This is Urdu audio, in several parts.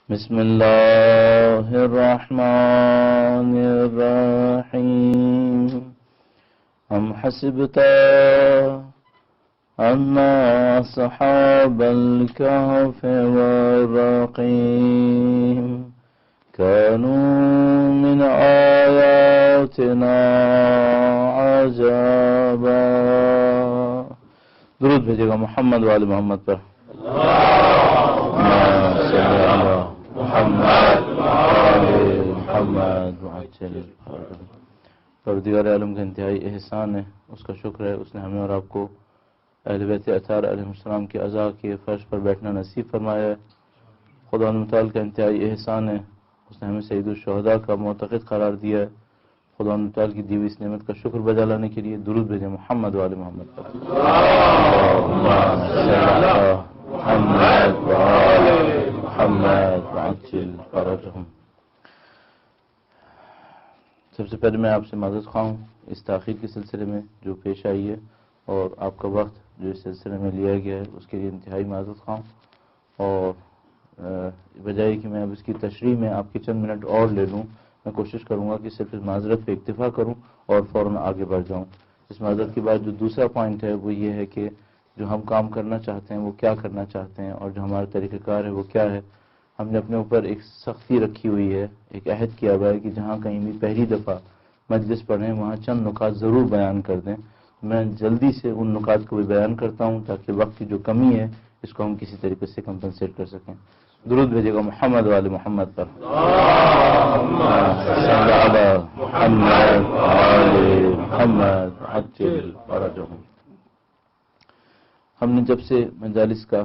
بسم الله الرحمن الرحيم أم حسبت أن أصحاب الكهف والرقيم كانوا من آياتنا عجبا. درود بھیجے گا محمد و آل محمد پر. پروردگار عالم کا انتہائی احسان ہے، اس کا شکر ہے، اس نے ہمیں اور آپ کو اہل بیت اطہار علیہ السلام کے عزا کے فرش پر بیٹھنا نصیب فرمایا ہے. خدا متعال کا انتہائی احسان ہے، اس نے ہمیں سید الشہداء کا معتقد قرار دیا ہے. خدا متعال کی دی ہوئی اس نعمت کا شکر بجا لانے کے لیے درود بھیجیں محمد و آل محمد پر. سب سے پہلے میں آپ سے معذرت خواہ ہوں اس تاخیر کے سلسلے میں جو پیش آئی ہے، اور آپ کا وقت جو اس سلسلے میں لیا گیا ہے اس کے لیے انتہائی معذرت خواہ ہوں. اور بجائے کہ میں اب اس کی تشریح میں آپ کے چند منٹ اور لے لوں، میں کوشش کروں گا کہ صرف اس معذرت پہ اکتفا کروں اور فوراً آگے بڑھ جاؤں. اس معذرت کے بعد جو دوسرا پوائنٹ ہے وہ یہ ہے کہ جو ہم کام کرنا چاہتے ہیں وہ کیا کرنا چاہتے ہیں، اور جو ہمارا طریقہ کار ہے وہ کیا ہے. ہم نے اپنے اوپر ایک سختی رکھی ہوئی ہے، ایک عہد کیا ہوا ہے کہ جہاں کہیں بھی پہلی دفعہ مجلس پڑھیں وہاں چند نکات ضرور بیان کر دیں. میں جلدی سے ان نکات کو بھی بیان کرتا ہوں تاکہ وقت کی جو کمی ہے اس کو ہم کسی طریقے سے کمپنسیٹ کر سکیں. درود بھیجے گا محمد و آل محمد پر. ہم نے جب سے مجالس کا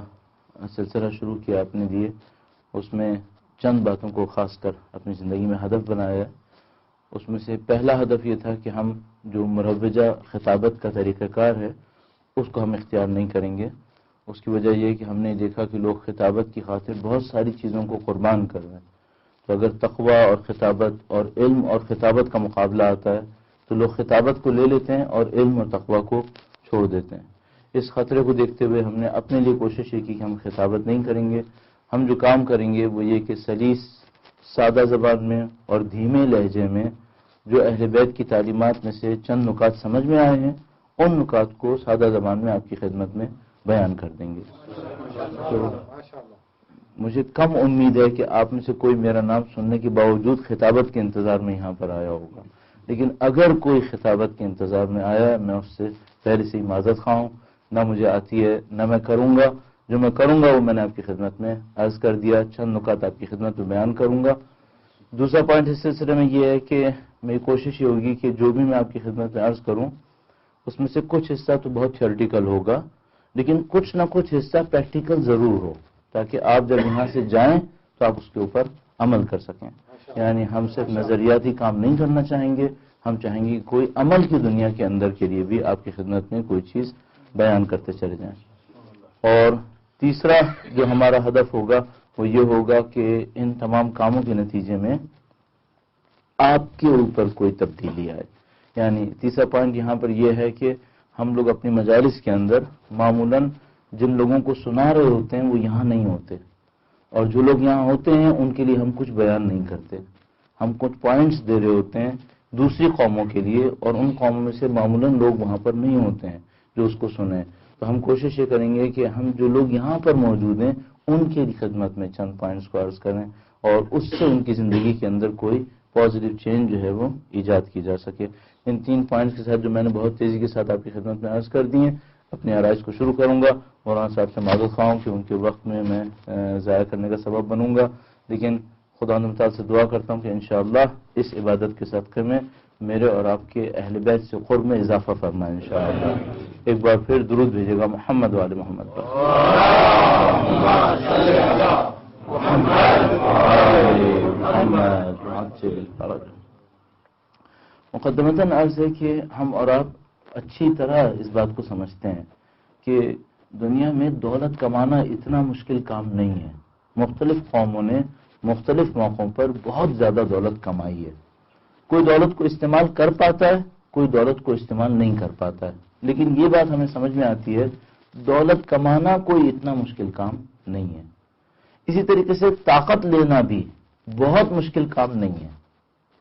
سلسلہ شروع کیا اپنے لیے، اس میں چند باتوں کو خاص کر اپنی زندگی میں ہدف بنایا ہے. اس میں سے پہلا ہدف یہ تھا کہ ہم جو مروجہ خطابت کا طریقہ کار ہے اس کو ہم اختیار نہیں کریں گے. اس کی وجہ یہ کہ ہم نے دیکھا کہ لوگ خطابت کی خاطر بہت ساری چیزوں کو قربان کر رہے ہیں. تو اگر تقویٰ اور خطابت اور علم اور خطابت کا مقابلہ آتا ہے تو لوگ خطابت کو لے لیتے ہیں اور علم اور تقویٰ کو چھوڑ دیتے ہیں. اس خطرے کو دیکھتے ہوئے ہم نے اپنے لیے کوشش یہ کی کہ ہم خطابت نہیں کریں گے. ہم جو کام کریں گے وہ یہ کہ سلیس سادہ زبان میں اور دھیمے لہجے میں جو اہل بیت کی تعلیمات میں سے چند نکات سمجھ میں آئے ہیں ان نکات کو سادہ زبان میں آپ کی خدمت میں بیان کر دیں گے. تو مجھے کم امید ہے کہ آپ میں سے کوئی میرا نام سننے کے باوجود خطابت کے انتظار میں یہاں پر آیا ہوگا، لیکن اگر کوئی خطابت کے انتظار میں آیا ہے میں اس سے پہلے سے ہی معذرت خواہ ہوں. نہ مجھے آتی ہے نہ میں کروں گا. جو میں کروں گا وہ میں نے آپ کی خدمت میں عرض کر دیا، چند نکات آپ کی خدمت میں بیان کروں گا. دوسرا پوائنٹ اس سلسلے میں یہ ہے کہ میری کوشش یہ ہوگی کہ جو بھی میں آپ کی خدمت میں عرض کروں اس میں سے کچھ حصہ تو بہت تھیوریٹیکل ہوگا، لیکن کچھ نہ کچھ حصہ پریکٹیکل ضرور ہو تاکہ آپ جب یہاں سے جائیں تو آپ اس کے اوپر عمل کر سکیں. یعنی ہم صرف نظریاتی کام نہیں کرنا چاہیں گے، ہم چاہیں گے کہ کوئی عمل کی دنیا کے اندر کے لیے بھی آپ کی خدمت میں کوئی چیز بیان کرتے چلے جائیں. اور تیسرا جو ہمارا ہدف ہوگا وہ یہ ہوگا کہ ان تمام کاموں کے نتیجے میں آپ کے اوپر کوئی تبدیلی آئے. یعنی تیسرا پوائنٹ یہاں پر یہ ہے کہ ہم لوگ اپنی مجالس کے اندر معمولاً جن لوگوں کو سنا رہے ہوتے ہیں وہ یہاں نہیں ہوتے، اور جو لوگ یہاں ہوتے ہیں ان کے لیے ہم کچھ بیان نہیں کرتے. ہم کچھ پوائنٹس دے رہے ہوتے ہیں دوسری قوموں کے لیے، اور ان قوموں میں سے معمولاً لوگ وہاں پر نہیں ہوتے ہیں جو اس کو سنیں. تو ہم کوشش یہ کریں گے کہ ہم جو لوگ یہاں پر موجود ہیں ان کی خدمت میں چند پوائنٹس کو عرض کریں اور اس سے ان کی زندگی کے اندر کوئی پازیٹیو چینج جو ہے وہ ایجاد کی جا سکے. ان 3 پوائنٹس کے ساتھ جو میں نے بہت تیزی کے ساتھ آپ کی خدمت میں عرض کر دی ہیں، اپنے آرائش کو شروع کروں گا. مولانا صاحب سے معذرت خواہ ہوں کہ ان کے وقت میں ضائع کرنے کا سبب بنوں گا، لیکن خدا تعالیٰ سے دعا کرتا ہوں کہ انشاءاللہ اس عبادت کے صدقے میں میرے اور آپ کے اہل بیت سے قرب میں اضافہ فرمائے انشاءاللہ. ایک بار پھر درود بھیجے گا محمد و آل محمد پر. مقدمتاً عرض ہے کہ ہم اور آپ اچھی طرح اس بات کو سمجھتے ہیں کہ دنیا میں دولت کمانا اتنا مشکل کام نہیں ہے. مختلف قوموں نے مختلف موقعوں پر بہت زیادہ دولت کمائی ہے. کوئی دولت کو استعمال کر پاتا ہے، کوئی دولت کو استعمال نہیں کر پاتا ہے، لیکن یہ بات ہمیں سمجھ میں آتی ہے دولت کمانا کوئی اتنا مشکل کام نہیں ہے. اسی طریقے سے طاقت لینا بھی بہت مشکل کام نہیں ہے،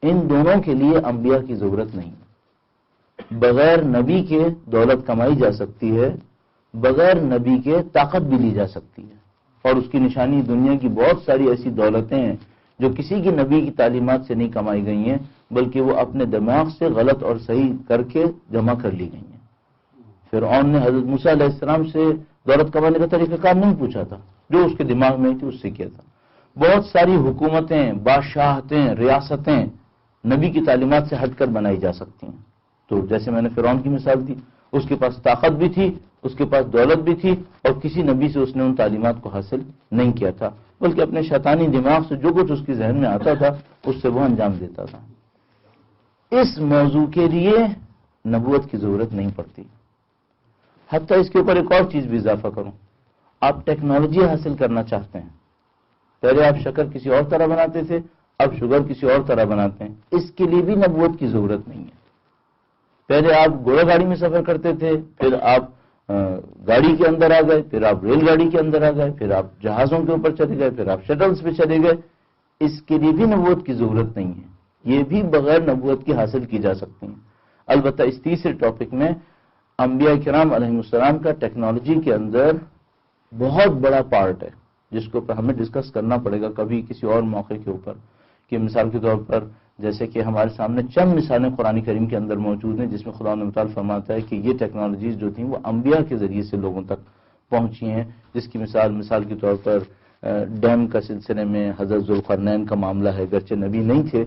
ان دونوں کے لیے انبیاء کی ضرورت نہیں ہے۔ بغیر نبی کے دولت کمائی جا سکتی ہے، بغیر نبی کے طاقت بھی لی جا سکتی ہے، اور اس کی نشانی دنیا کی بہت ساری ایسی دولتیں ہیں جو کسی کی نبی کی تعلیمات سے نہیں کمائی گئی ہیں، بلکہ وہ اپنے دماغ سے غلط اور صحیح کر کے جمع کر لی گئی ہیں۔ فرعون نے حضرت موسیٰ علیہ السلام سے دولت کمانے کا طریقہ کار نہیں پوچھا تھا، جو اس کے دماغ میں تھی اس سے کیا تھا۔ بہت ساری حکومتیں، بادشاہتیں، ریاستیں نبی کی تعلیمات سے ہٹ کر بنائی جا سکتی ہیں۔ تو جیسے میں نے فرعون کی مثال دی، اس کے پاس طاقت بھی تھی، اس کے پاس دولت بھی تھی، اور کسی نبی سے اس نے ان تعلیمات کو حاصل نہیں کیا تھا، بلکہ اپنے شیطانی دماغ سے جو کچھ اس کے ذہن میں آتا تھا اس سے وہ انجام دیتا تھا۔ اس موضوع کے لیے نبوت کی ضرورت نہیں پڑتی۔ حتیٰ اس کے اوپر ایک اور چیز بھی اضافہ کروں، آپ ٹیکنالوجی حاصل کرنا چاہتے ہیں، پہلے آپ شکر کسی اور طرح بناتے تھے، اب شوگر کسی اور طرح بناتے ہیں، اس کے لیے بھی نبوت کی ضرورت نہیں ہے۔ پہلے آپ گھوڑا گاڑی میں سفر کرتے تھے، پھر آپ گاڑی کے اندر آ گئے، پھر آپ ریل گاڑی کے اندر آ گئے، پھر آپ جہازوں کے اوپر چلے گئے، پھر آپ شٹلز پہ چلے گئے، اس کے لیے بھی نبوت کی ضرورت نہیں ہے، یہ بھی بغیر نبوت کی حاصل کی جا سکتی ہیں۔ البتہ اس تیسرے ٹاپک میں انبیاء کرام علیہ السلام کا ٹیکنالوجی کے اندر بہت بڑا پارٹ ہے، جس کو ہمیں ڈسکس کرنا پڑے گا کبھی کسی اور موقع کے اوپر، کہ مثال کے طور پر جیسے کہ ہمارے سامنے چند مثالیں قرآن کریم کے اندر موجود ہیں جس میں خدا تعالیٰ فرماتا ہے کہ یہ ٹیکنالوجیز جو تھیں وہ انبیاء کے ذریعے سے لوگوں تک پہنچی ہیں، جس کی مثال کے طور پر ڈیم کا سلسلے میں حضرت ذوالقرنین کا معاملہ ہے، گرچہ نبی نہیں تھے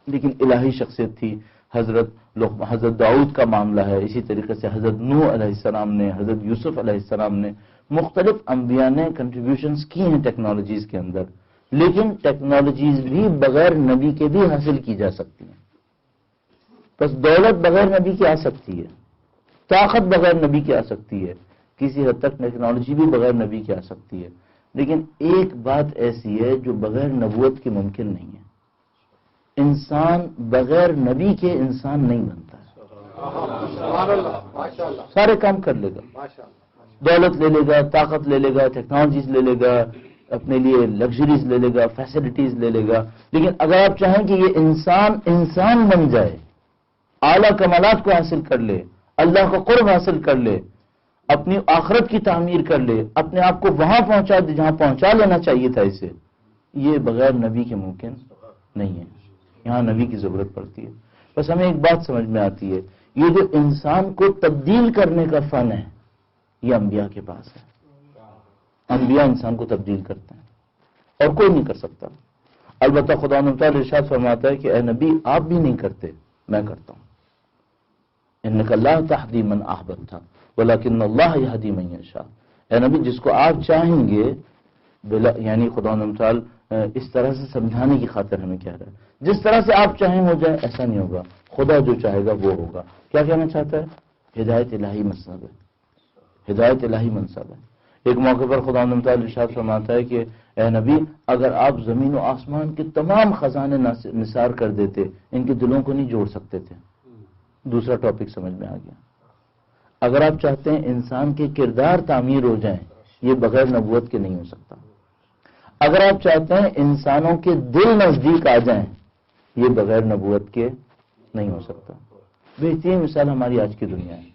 لیکن الہی شخصیت تھی۔ حضرت داؤد کا معاملہ ہے، اسی طریقے سے حضرت نوح علیہ السلام نے، حضرت یوسف علیہ السلام نے، مختلف انبیاء نے کنٹریبیوشنز کی ہیں ٹیکنالوجیز کے اندر، لیکن ٹیکنالوجیز بھی بغیر نبی کے بھی حاصل کی جا سکتی ہیں۔ بس دولت بغیر نبی کی آ سکتی ہے، طاقت بغیر نبی کی آ سکتی ہے، کسی حد تک ٹیکنالوجی بھی بغیر نبی کی آ سکتی ہے، لیکن ایک بات ایسی ہے جو بغیر نبوت کے ممکن نہیں ہے، انسان بغیر نبی کے انسان نہیں بنتا ہے۔ سارے کام کر لے گا، دولت لے لے گا، طاقت لے لے گا، ٹیکنالوجیز لے لے گا، اپنے لیے لگژریز لے لے گا، فیسلٹیز لے لے گا، لیکن اگر آپ چاہیں کہ یہ انسان بن جائے، اعلیٰ کمالات کو حاصل کر لے، اللہ کا قرب حاصل کر لے، اپنی آخرت کی تعمیر کر لے، اپنے آپ کو وہاں پہنچا دے جہاں پہنچا لینا چاہیے تھا اسے، یہ بغیر نبی کے ممکن نہیں ہے، یہاں نبی کی ضرورت پڑتی ہے۔ بس ہمیں ایک بات سمجھ میں آتی ہے، یہ جو انسان کو تبدیل کرنے کا فن ہے یہ انبیاء کے پاس ہے، انبیاء انسان کو تبدیل کرتے ہیں اور کوئی نہیں کر سکتا۔ البتہ خدا تعالیٰ ارشاد فرماتا ہے کہ اے نبی آپ بھی نہیں کرتے، میں کرتا ہوں، انک لا تہدی من احببت ولکن اللہ یہدی من یشاء۔ اے نبی جس کو آپ چاہیں گے، یعنی خدا تعالیٰ اس طرح سے سمجھانے کی خاطر ہمیں کہہ رہا ہے، جس طرح سے آپ چاہیں ہو جائے ایسا نہیں ہوگا، خدا جو چاہے گا وہ ہوگا۔ کیا کہنا چاہتا ہے؟ ہدایت الہی منصب ہے، ہدایت الہی منصب ہے۔ ایک موقع پر خدا تعالیٰ ارشاد فرماتا ہے کہ اے نبی اگر آپ زمین و آسمان کے تمام خزانے نثار کر دیتے ان کے دلوں کو نہیں جوڑ سکتے تھے۔ دوسرا ٹاپک سمجھ میں آ گیا۔ اگر آپ چاہتے ہیں انسان کے کردار تعمیر ہو جائیں، یہ بغیر نبوت کے نہیں ہو سکتا۔ اگر آپ چاہتے ہیں انسانوں کے دل نزدیک آ جائیں، یہ بغیر نبوت کے نہیں ہو سکتا۔ بہترین مثال ہماری آج کی دنیا ہے،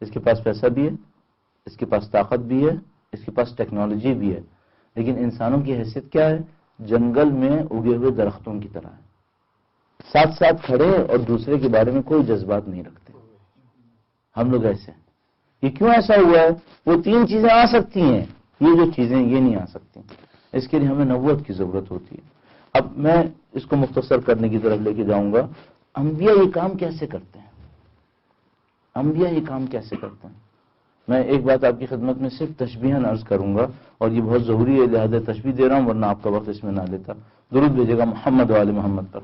اس کے پاس پیسہ بھی ہے، اس کے پاس طاقت بھی ہے، اس کے پاس ٹیکنالوجی بھی ہے، لیکن انسانوں کی حیثیت کیا ہے؟ جنگل میں اگے ہوئے درختوں کی طرح ہے، ساتھ ساتھ کھڑے اور دوسرے کے بارے میں کوئی جذبات نہیں رکھتے۔ ہم لوگ ایسے ہیں۔ یہ کیوں ایسا ہوا ہے؟ وہ تین چیزیں آ سکتی ہیں، یہ جو چیزیں یہ نہیں آ سکتی، اس کے لیے ہمیں نبوت کی ضرورت ہوتی ہے۔ اب میں اس کو مختصر کرنے کی طرف لے کے جاؤں گا۔ انبیاء یہ کام کیسے کرتے ہیں؟ انبیاء یہ کام کیسے کرتے ہیں؟ میں ایک بات آپ کی خدمت میں صرف تشبیہاً عرض کروں گا، اور یہ بہت ضروری ہے، لہذا تشبیہ دے رہا ہوں ورنہ آپ کا وقت اس میں نہ لیتا۔ درود بھیجے گا محمد و آل محمد پر۔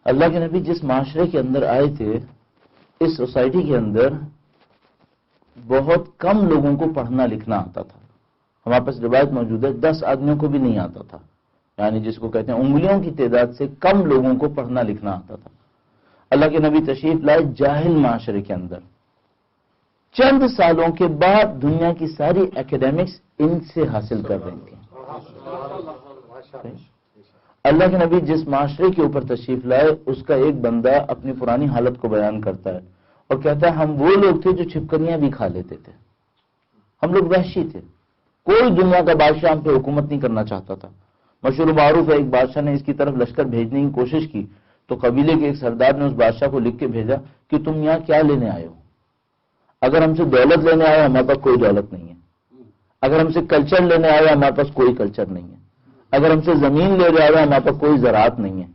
اللہ کے نبی جس معاشرے کے اندر آئے تھے، اس سوسائٹی کے اندر بہت کم لوگوں کو پڑھنا لکھنا آتا تھا۔ ہمارے پاس روایت موجود ہے 10 آدمیوں کو بھی نہیں آتا تھا، یعنی جس کو کہتے ہیں انگلیوں کی تعداد سے کم لوگوں کو پڑھنا لکھنا آتا تھا۔ اللہ کے نبی تشریف لائے جاہل معاشرے کے اندر، چند سالوں کے بعد دنیا کی ساری اکیڈیمکس ان سے حاصل کر رہی تھی۔ اللہ کے نبی جس معاشرے کے اوپر تشریف لائے اس کا ایک بندہ اپنی پرانی حالت کو بیان کرتا ہے اور کہتا ہے ہم وہ لوگ تھے جو چھپکلیاں بھی کھا لیتے تھے، ہم لوگ وحشی تھے، کوئی دنیا کا بادشاہ ہم پہ حکومت نہیں کرنا چاہتا تھا۔ مشہور معروف ہے، ایک بادشاہ نے اس کی طرف لشکر بھیجنے کی کوشش کی تو قبیلے کے ایک سردار نے اس بادشاہ کو لکھ کے بھیجا کہ تم یہاں کیا لینے آئے ہو؟ اگر ہم سے دولت لینے آئے ہمارے پاس کوئی دولت نہیں ہے، اگر ہم سے کلچر لینے آئے ہمارے پاس کوئی کلچر نہیں ہے، اگر ہم سے زمین لے رہے آئے ہمارے پاس کوئی زراعت نہیں ہے،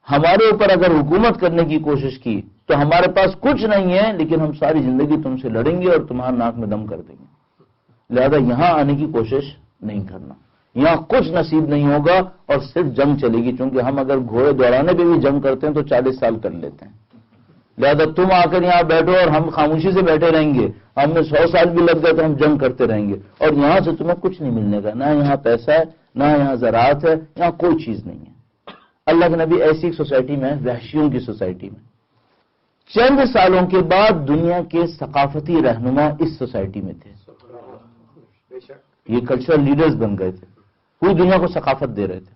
ہمارے اوپر اگر حکومت کرنے کی کوشش کی تو ہمارے پاس کچھ نہیں ہے، لیکن ہم ساری زندگی تم سے لڑیں گے اور تمہارا ناک میں دم کر دیں گے، لہذا یہاں آنے کی کوشش نہیں کرنا، یہاں کچھ نصیب نہیں ہوگا اور صرف جنگ چلے گی، چونکہ ہم اگر گھوڑے دوڑانے پہ بھی جنگ کرتے ہیں تو 40 سال کر لیتے ہیں، لہذا تم آ کر یہاں بیٹھو اور ہم خاموشی سے بیٹھے رہیں گے، ہمیں 100 سال بھی لگ گئے تو ہم جنگ کرتے رہیں گے، اور یہاں سے تمہیں کچھ نہیں ملنے کا، نہ یہاں پیسہ ہے نہ یہاں زراعت ہے، یہاں کوئی چیز نہیں ہے۔ اللہ کے نبی ایسی ایک سوسائٹی میں، وحشیوں کی سوسائٹی میں، چند سالوں کے بعد دنیا کے ثقافتی رہنما اس سوسائٹی میں تھے، یہ کلچرل لیڈرز بن گئے تھے، پوری دنیا کو ثقافت دے رہے تھے۔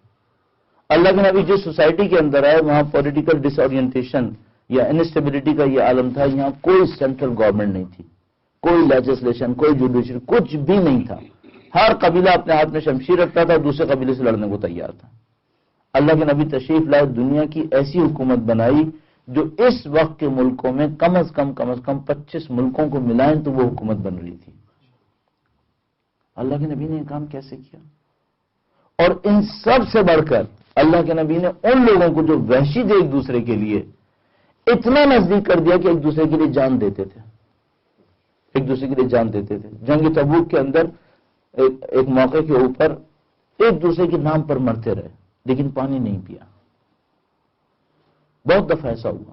اللہ کے نبی جس سوسائٹی کے اندر آئے وہاں پولیٹیکل ڈس اورینٹیشن یا انسٹیبلٹی کا یہ عالم تھا، یہاں کوئی سینٹرل گورنمنٹ نہیں تھی، کوئی لیجسلیشن، کوئی جوڈیشری، کچھ بھی نہیں تھا، ہر قبیلہ اپنے ہاتھ میں شمشیر رکھتا تھا، دوسرے قبیلے سے لڑنے کو تیار تھا۔ اللہ کے نبی تشریف لائے، دنیا کی ایسی حکومت بنائی جو اس وقت کے ملکوں میں کم از کم 25 ملکوں کو ملائیں تو وہ حکومت بن رہی تھی۔ اللہ کے نبی نے یہ کام کیسے کیا؟ اور ان سب سے بڑھ کر اللہ کے نبی نے ان لوگوں کو جو وحشی تھے ایک دوسرے کے لیے اتنا نزدیک کر دیا کہ ایک دوسرے کے لیے جان دیتے تھے، ایک دوسرے کے لیے جان دیتے تھے۔ جنگ تبوک کے اندر ایک موقع کے اوپر ایک دوسرے کے نام پر مرتے رہے لیکن پانی نہیں پیا۔ بہت دفعہ ایسا ہوا،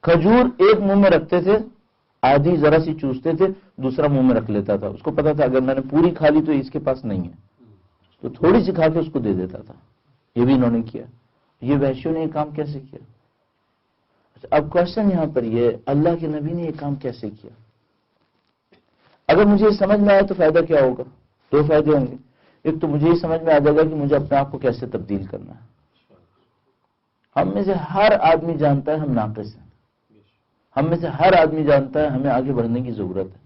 کھجور ایک منہ میں رکھتے تھے، آدھی ذرا سی چوستے تھے، دوسرا منہ میں رکھ لیتا تھا، اس کو پتا تھا اگر میں نے پوری کھا لی تو اس کے پاس نہیں ہے تو تھوڑی سی کھا کے اس کو دے دیتا تھا۔ یہ بھی انہوں نے کیا۔ یہ وحشیوں نے یہ کام کیسے کیا؟ اب کوشچن یہاں پر یہ، اللہ کے نبی نے یہ کام کیسے کیا؟ اگر مجھے یہ سمجھ میں آئے تو فائدہ کیا ہوگا؟ 2 فائدے ہوں گے۔ ایک تو مجھے یہ سمجھ میں آ جائے گا کہ مجھے اپنے آپ کو کیسے تبدیل کرنا ہے۔ ہم میں سے ہر آدمی جانتا ہے ہم ناقص ہیں، ہم میں سے ہر آدمی جانتا ہے ہمیں آگے بڑھنے کی ضرورت ہے،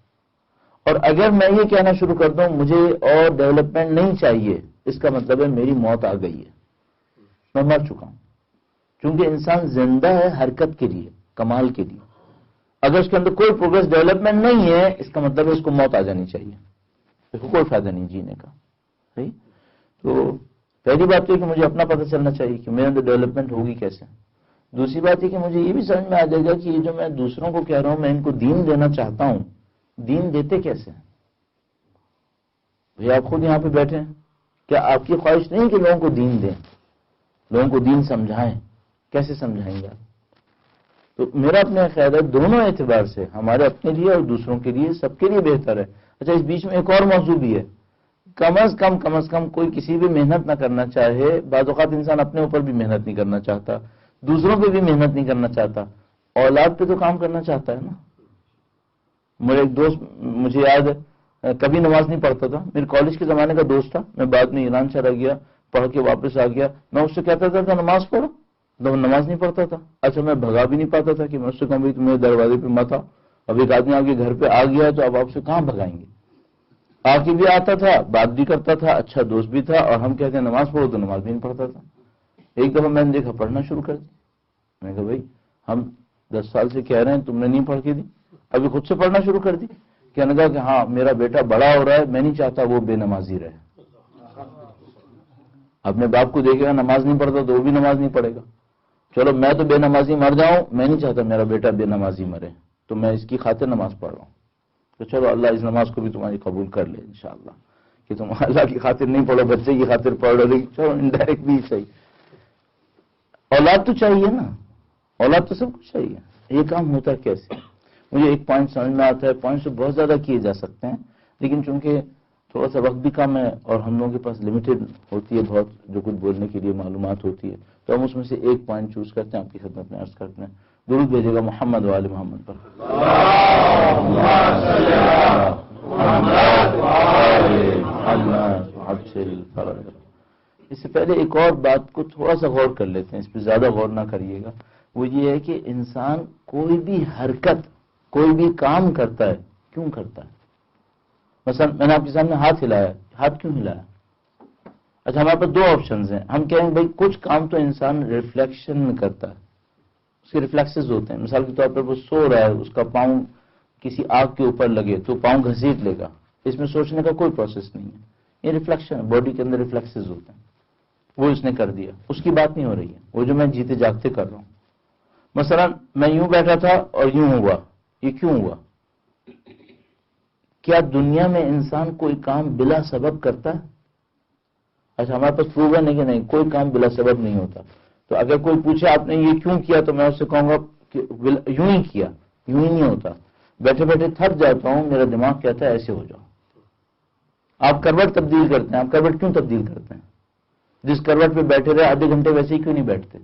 اور اگر میں یہ کہنا شروع کر دوں مجھے اور ڈیولپمنٹ نہیں چاہیے، اس کا مطلب ہے میری موت آ گئی ہے، میں مر چکا ہوں، کیونکہ انسان زندہ ہے حرکت کے لیے، کمال کے لیے۔ اگر اس کے اندر کوئی پروگرس ڈیولپمنٹ نہیں ہے اس کا مطلب ہے اس کو موت آ جانی چاہیے، اس کو کوئی فائدہ نہیں جینے کا۔ صحیح؟ تو پہلی بات یہ کہ مجھے اپنا پتہ چلنا چاہیے کہ میرے اندر ڈیولپمنٹ ہوگی کیسے۔ دوسری بات یہ کہ مجھے یہ بھی سمجھ میں آ جائے گا کہ یہ جو میں دوسروں کو کہہ رہا ہوں میں ان کو دین دینا چاہتا ہوں، دین دیتے کیسے ہیں؟ بھئی آپ خود یہاں پہ بیٹھے ہیں، کیا آپ کی خواہش نہیں کہ لوگوں کو دین دیں، لوگوں کو دین سمجھائیں؟ کیسے سمجھائیں گے آپ؟ تو میرا اپنے خیال ہے دونوں اعتبار سے، ہمارے اپنے لیے اور دوسروں کے لیے، سب کے لیے بہتر ہے۔ اچھا، اس بیچ میں ایک اور موضوع بھی ہے، کم از کم کوئی کسی بھی محنت نہ کرنا چاہے، بعض اوقات انسان اپنے اوپر بھی محنت نہیں کرنا چاہتا، دوسروں پہ بھی محنت نہیں کرنا چاہتا، اولاد پہ تو کام کرنا چاہتا ہے نا۔ میرے ایک دوست، مجھے یاد ہے، کبھی نماز نہیں پڑھتا تھا، میرے کالج کے زمانے کا دوست تھا، میں بعد میں ایران چلا گیا، پڑھ کے واپس آ گیا، میں اس سے کہتا تھا نماز پڑھو، تو نماز نہیں پڑھتا تھا۔ اچھا، میں بھگا بھی نہیں پاتا تھا کہ میں اس سے کہوں بھائی تم میرے دروازے پہ مت آؤ، اب ایک آدمی آپ کے گھر پہ آ گیا تو اب آپ سے کہاں بھگائیں گے؟ آ کے بھی آتا تھا، بات بھی کرتا تھا، اچھا دوست بھی تھا، اور ہم کہتے ہیں نماز پڑھو تو نماز بھی نہیں پڑھتا تھا۔ ایک دفعہ میں نے دیکھا پڑھنا شروع کر دی، میں نے کہا بھائی ہم 10 سال سے کہہ رہے ہیں تم نے نہیں پڑھ کے دی، ابھی خود سے پڑھنا شروع کر دی۔ کہنے لگا کہ ہاں میرا بیٹا بڑا ہو رہا ہے، میں نہیں چاہتا وہ بے نمازی رہے۔ اپنے باپ کو دیکھے گا نماز نہیں پڑھتا تو وہ بھی نماز نہیں پڑھے گا، چلو میں تو بے نمازی مر جاؤں، میں نہیں چاہتا میرا بیٹا بے نمازی مرے، تو میں اس کی خاطر نماز پڑھ رہا ہوں۔ تو چلو اللہ اس نماز کو بھی تمہاری قبول کر لے انشاءاللہ، کہ تم اللہ کی خاطر نہیں پڑھو، بچے کی خاطر پڑھ رہے، لیکن چلو انڈائریکٹ بھی صحیح۔ اولاد تو چاہیے نا، اولاد تو سب کچھ چاہیے۔ یہ کام ہوتا ہے کیسے؟ مجھے ایک پوائنٹ سمجھ میں آتا ہے، پوائنٹ تو بہت زیادہ کیے جا سکتے ہیں، لیکن چونکہ تھوڑا سا وقت بھی کم ہے اور ہم لوگوں کے پاس لمیٹڈ ہوتی ہے بہت جو کچھ بولنے کے لیے معلومات ہوتی ہے، تو ہم اس میں سے ایک پوائنٹ چوز کرتے ہیں، آپ کی خدمت میں عرض کرتے ہیں۔ درود بھیجے گا محمد وآل محمد پر. اس سے پہلے ایک اور بات کو تھوڑا سا غور کر لیتے ہیں، اس پہ زیادہ غور نہ کریے گا. وہ یہ ہے کہ انسان کوئی بھی حرکت، کوئی بھی کام کرتا ہے کیوں کرتا ہے؟ مثلا میں نے آپ کے سامنے ہاتھ ہلایا، ہاتھ کیوں ہلایا؟ اچھا، ہمارے پاس دو آپشنز ہیں. ہم کہیں بھائی کچھ کام تو انسان ریفلیکشن میں کرتا ہے، اس کے ریفلیکسز ہوتے ہیں. مثال کے طور پر وہ سو رہا ہے، اس کا پاؤں کسی آگ کے اوپر لگے تو پاؤں گھسیٹ لے گا، اس میں سوچنے کا کوئی پروسیس نہیں ہے. یہ ریفلیکشن ہے، باڈی کے اندر ریفلیکسز ہوتے ہیں. وہ اس نے کر دیا، اس کی بات نہیں ہو رہی ہے. وہ جو میں جیتے جاگتے کر رہا ہوں، مثلا میں یوں بیٹھا تھا اور یوں ہوا، یہ کیوں ہوا؟ کیا دنیا میں انسان کوئی کام بلا سبب کرتا ہے؟ اچھا، ہمارے پاس پروون ہے کہ نہیں، کوئی کام بلا سبب نہیں ہوتا. تو اگر کوئی پوچھے آپ نے یہ کیوں کیا، تو میں اس سے کہوں گا کہ یوں ہی کیا. یوں ہی نہیں ہوتا. بیٹھے بیٹھے تھک جاتا ہوں، میرا دماغ کہتا ہے ایسے ہو جاؤ. آپ کروٹ تبدیل کرتے ہیں، آپ کروٹ کیوں تبدیل کرتے ہیں؟ جس کروٹ پہ بیٹھے رہے آدھے گھنٹے ویسے ہی کیوں نہیں بیٹھتے؟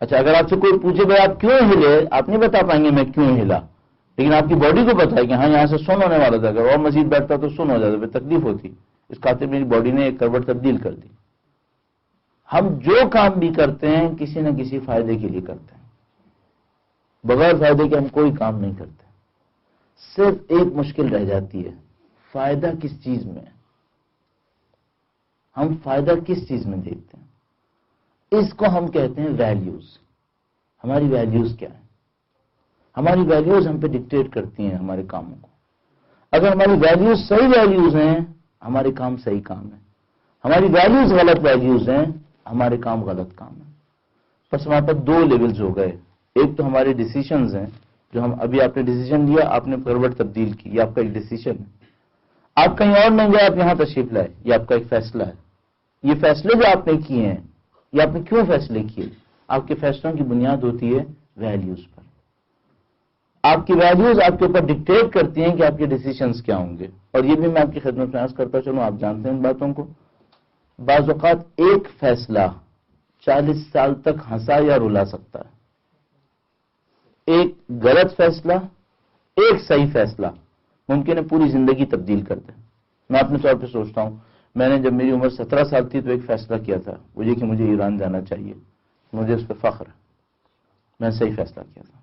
اچھا، اگر آپ سے کوئی پوچھے بھائی آپ کیوں ہلے، آپ نہیں بتا پائیں گے میں کیوں ہلا، لیکن آپ کی باڈی کو پتا ہے کہ ہاں یہاں سے سن ہونے والا تھا، اگر اور مزید بیٹھتا تو سن ہو جاتا، پھر تکلیف ہوتی. اس خاطر میری باڈی نے ایک کروٹ تبدیل کر دی. ہم جو کام بھی کرتے ہیں کسی نہ کسی فائدے کے لیے کرتے ہیں. بغیر فائدے کے ہم کوئی کام نہیں کرتے. صرف ایک مشکل رہ جاتی ہے، فائدہ کس چیز میں ہے؟ ہم فائدہ کس چیز میں دیکھتے ہیں؟ اس کو ہم کہتے ہیں ویلیوز. ہماری ویلیوز کیا ہیں؟ ہماری ویلیوز ہم پہ ڈکٹیٹ کرتی ہیں ہمارے کاموں کو. اگر ہماری ویلیوز صحیح ویلیوز ہیں، ہمارے کام صحیح کام ہیں. ہماری ویلیوز غلط ویلیوز ہیں، ہمارے کام غلط کام ہیں. بس ہمارے پاس دو لیولز ہو گئے. ایک تو ہمارے ڈیسیشنز ہیں، جو ہم ابھی آپ نے ڈیسیجن لیا، آپ نے کروٹ تبدیل کی، یہ آپ کا ایک ڈیسیجن ہے. آپ کہیں اور نہیں گئے، آپ یہاں تشریف لائے، یہ آپ کا ایک فیصلہ ہے. یہ فیصلے جو آپ نے کیے ہیں، یہ آپ نے کیوں فیصلے کیے؟ آپ کے فیصلوں کی بنیاد ہوتی ہے ویلیوز پر. آپ کی ویلیوز آپ کے اوپر ڈکٹیٹ کرتی ہیں کہ آپ کے ڈیسیشنز کیا ہوں گے. اور یہ بھی میں آپ کی خدمت میں عرض کرتا چلوں، آپ جانتے ہیں ان باتوں کو. بعض اوقات ایک فیصلہ 40 سال تک ہنسا یا رلا سکتا ہے. ایک غلط فیصلہ، ایک صحیح فیصلہ ممکن ہے پوری زندگی تبدیل کر دے. میں اپنے طور پہ سوچتا ہوں، میں نے جب میری عمر 17 سال تھی تو ایک فیصلہ کیا تھا، وہ یہ کہ مجھے ایران جانا چاہیے. مجھے اس پہ فخر ہے، میں نے صحیح فیصلہ کیا تھا.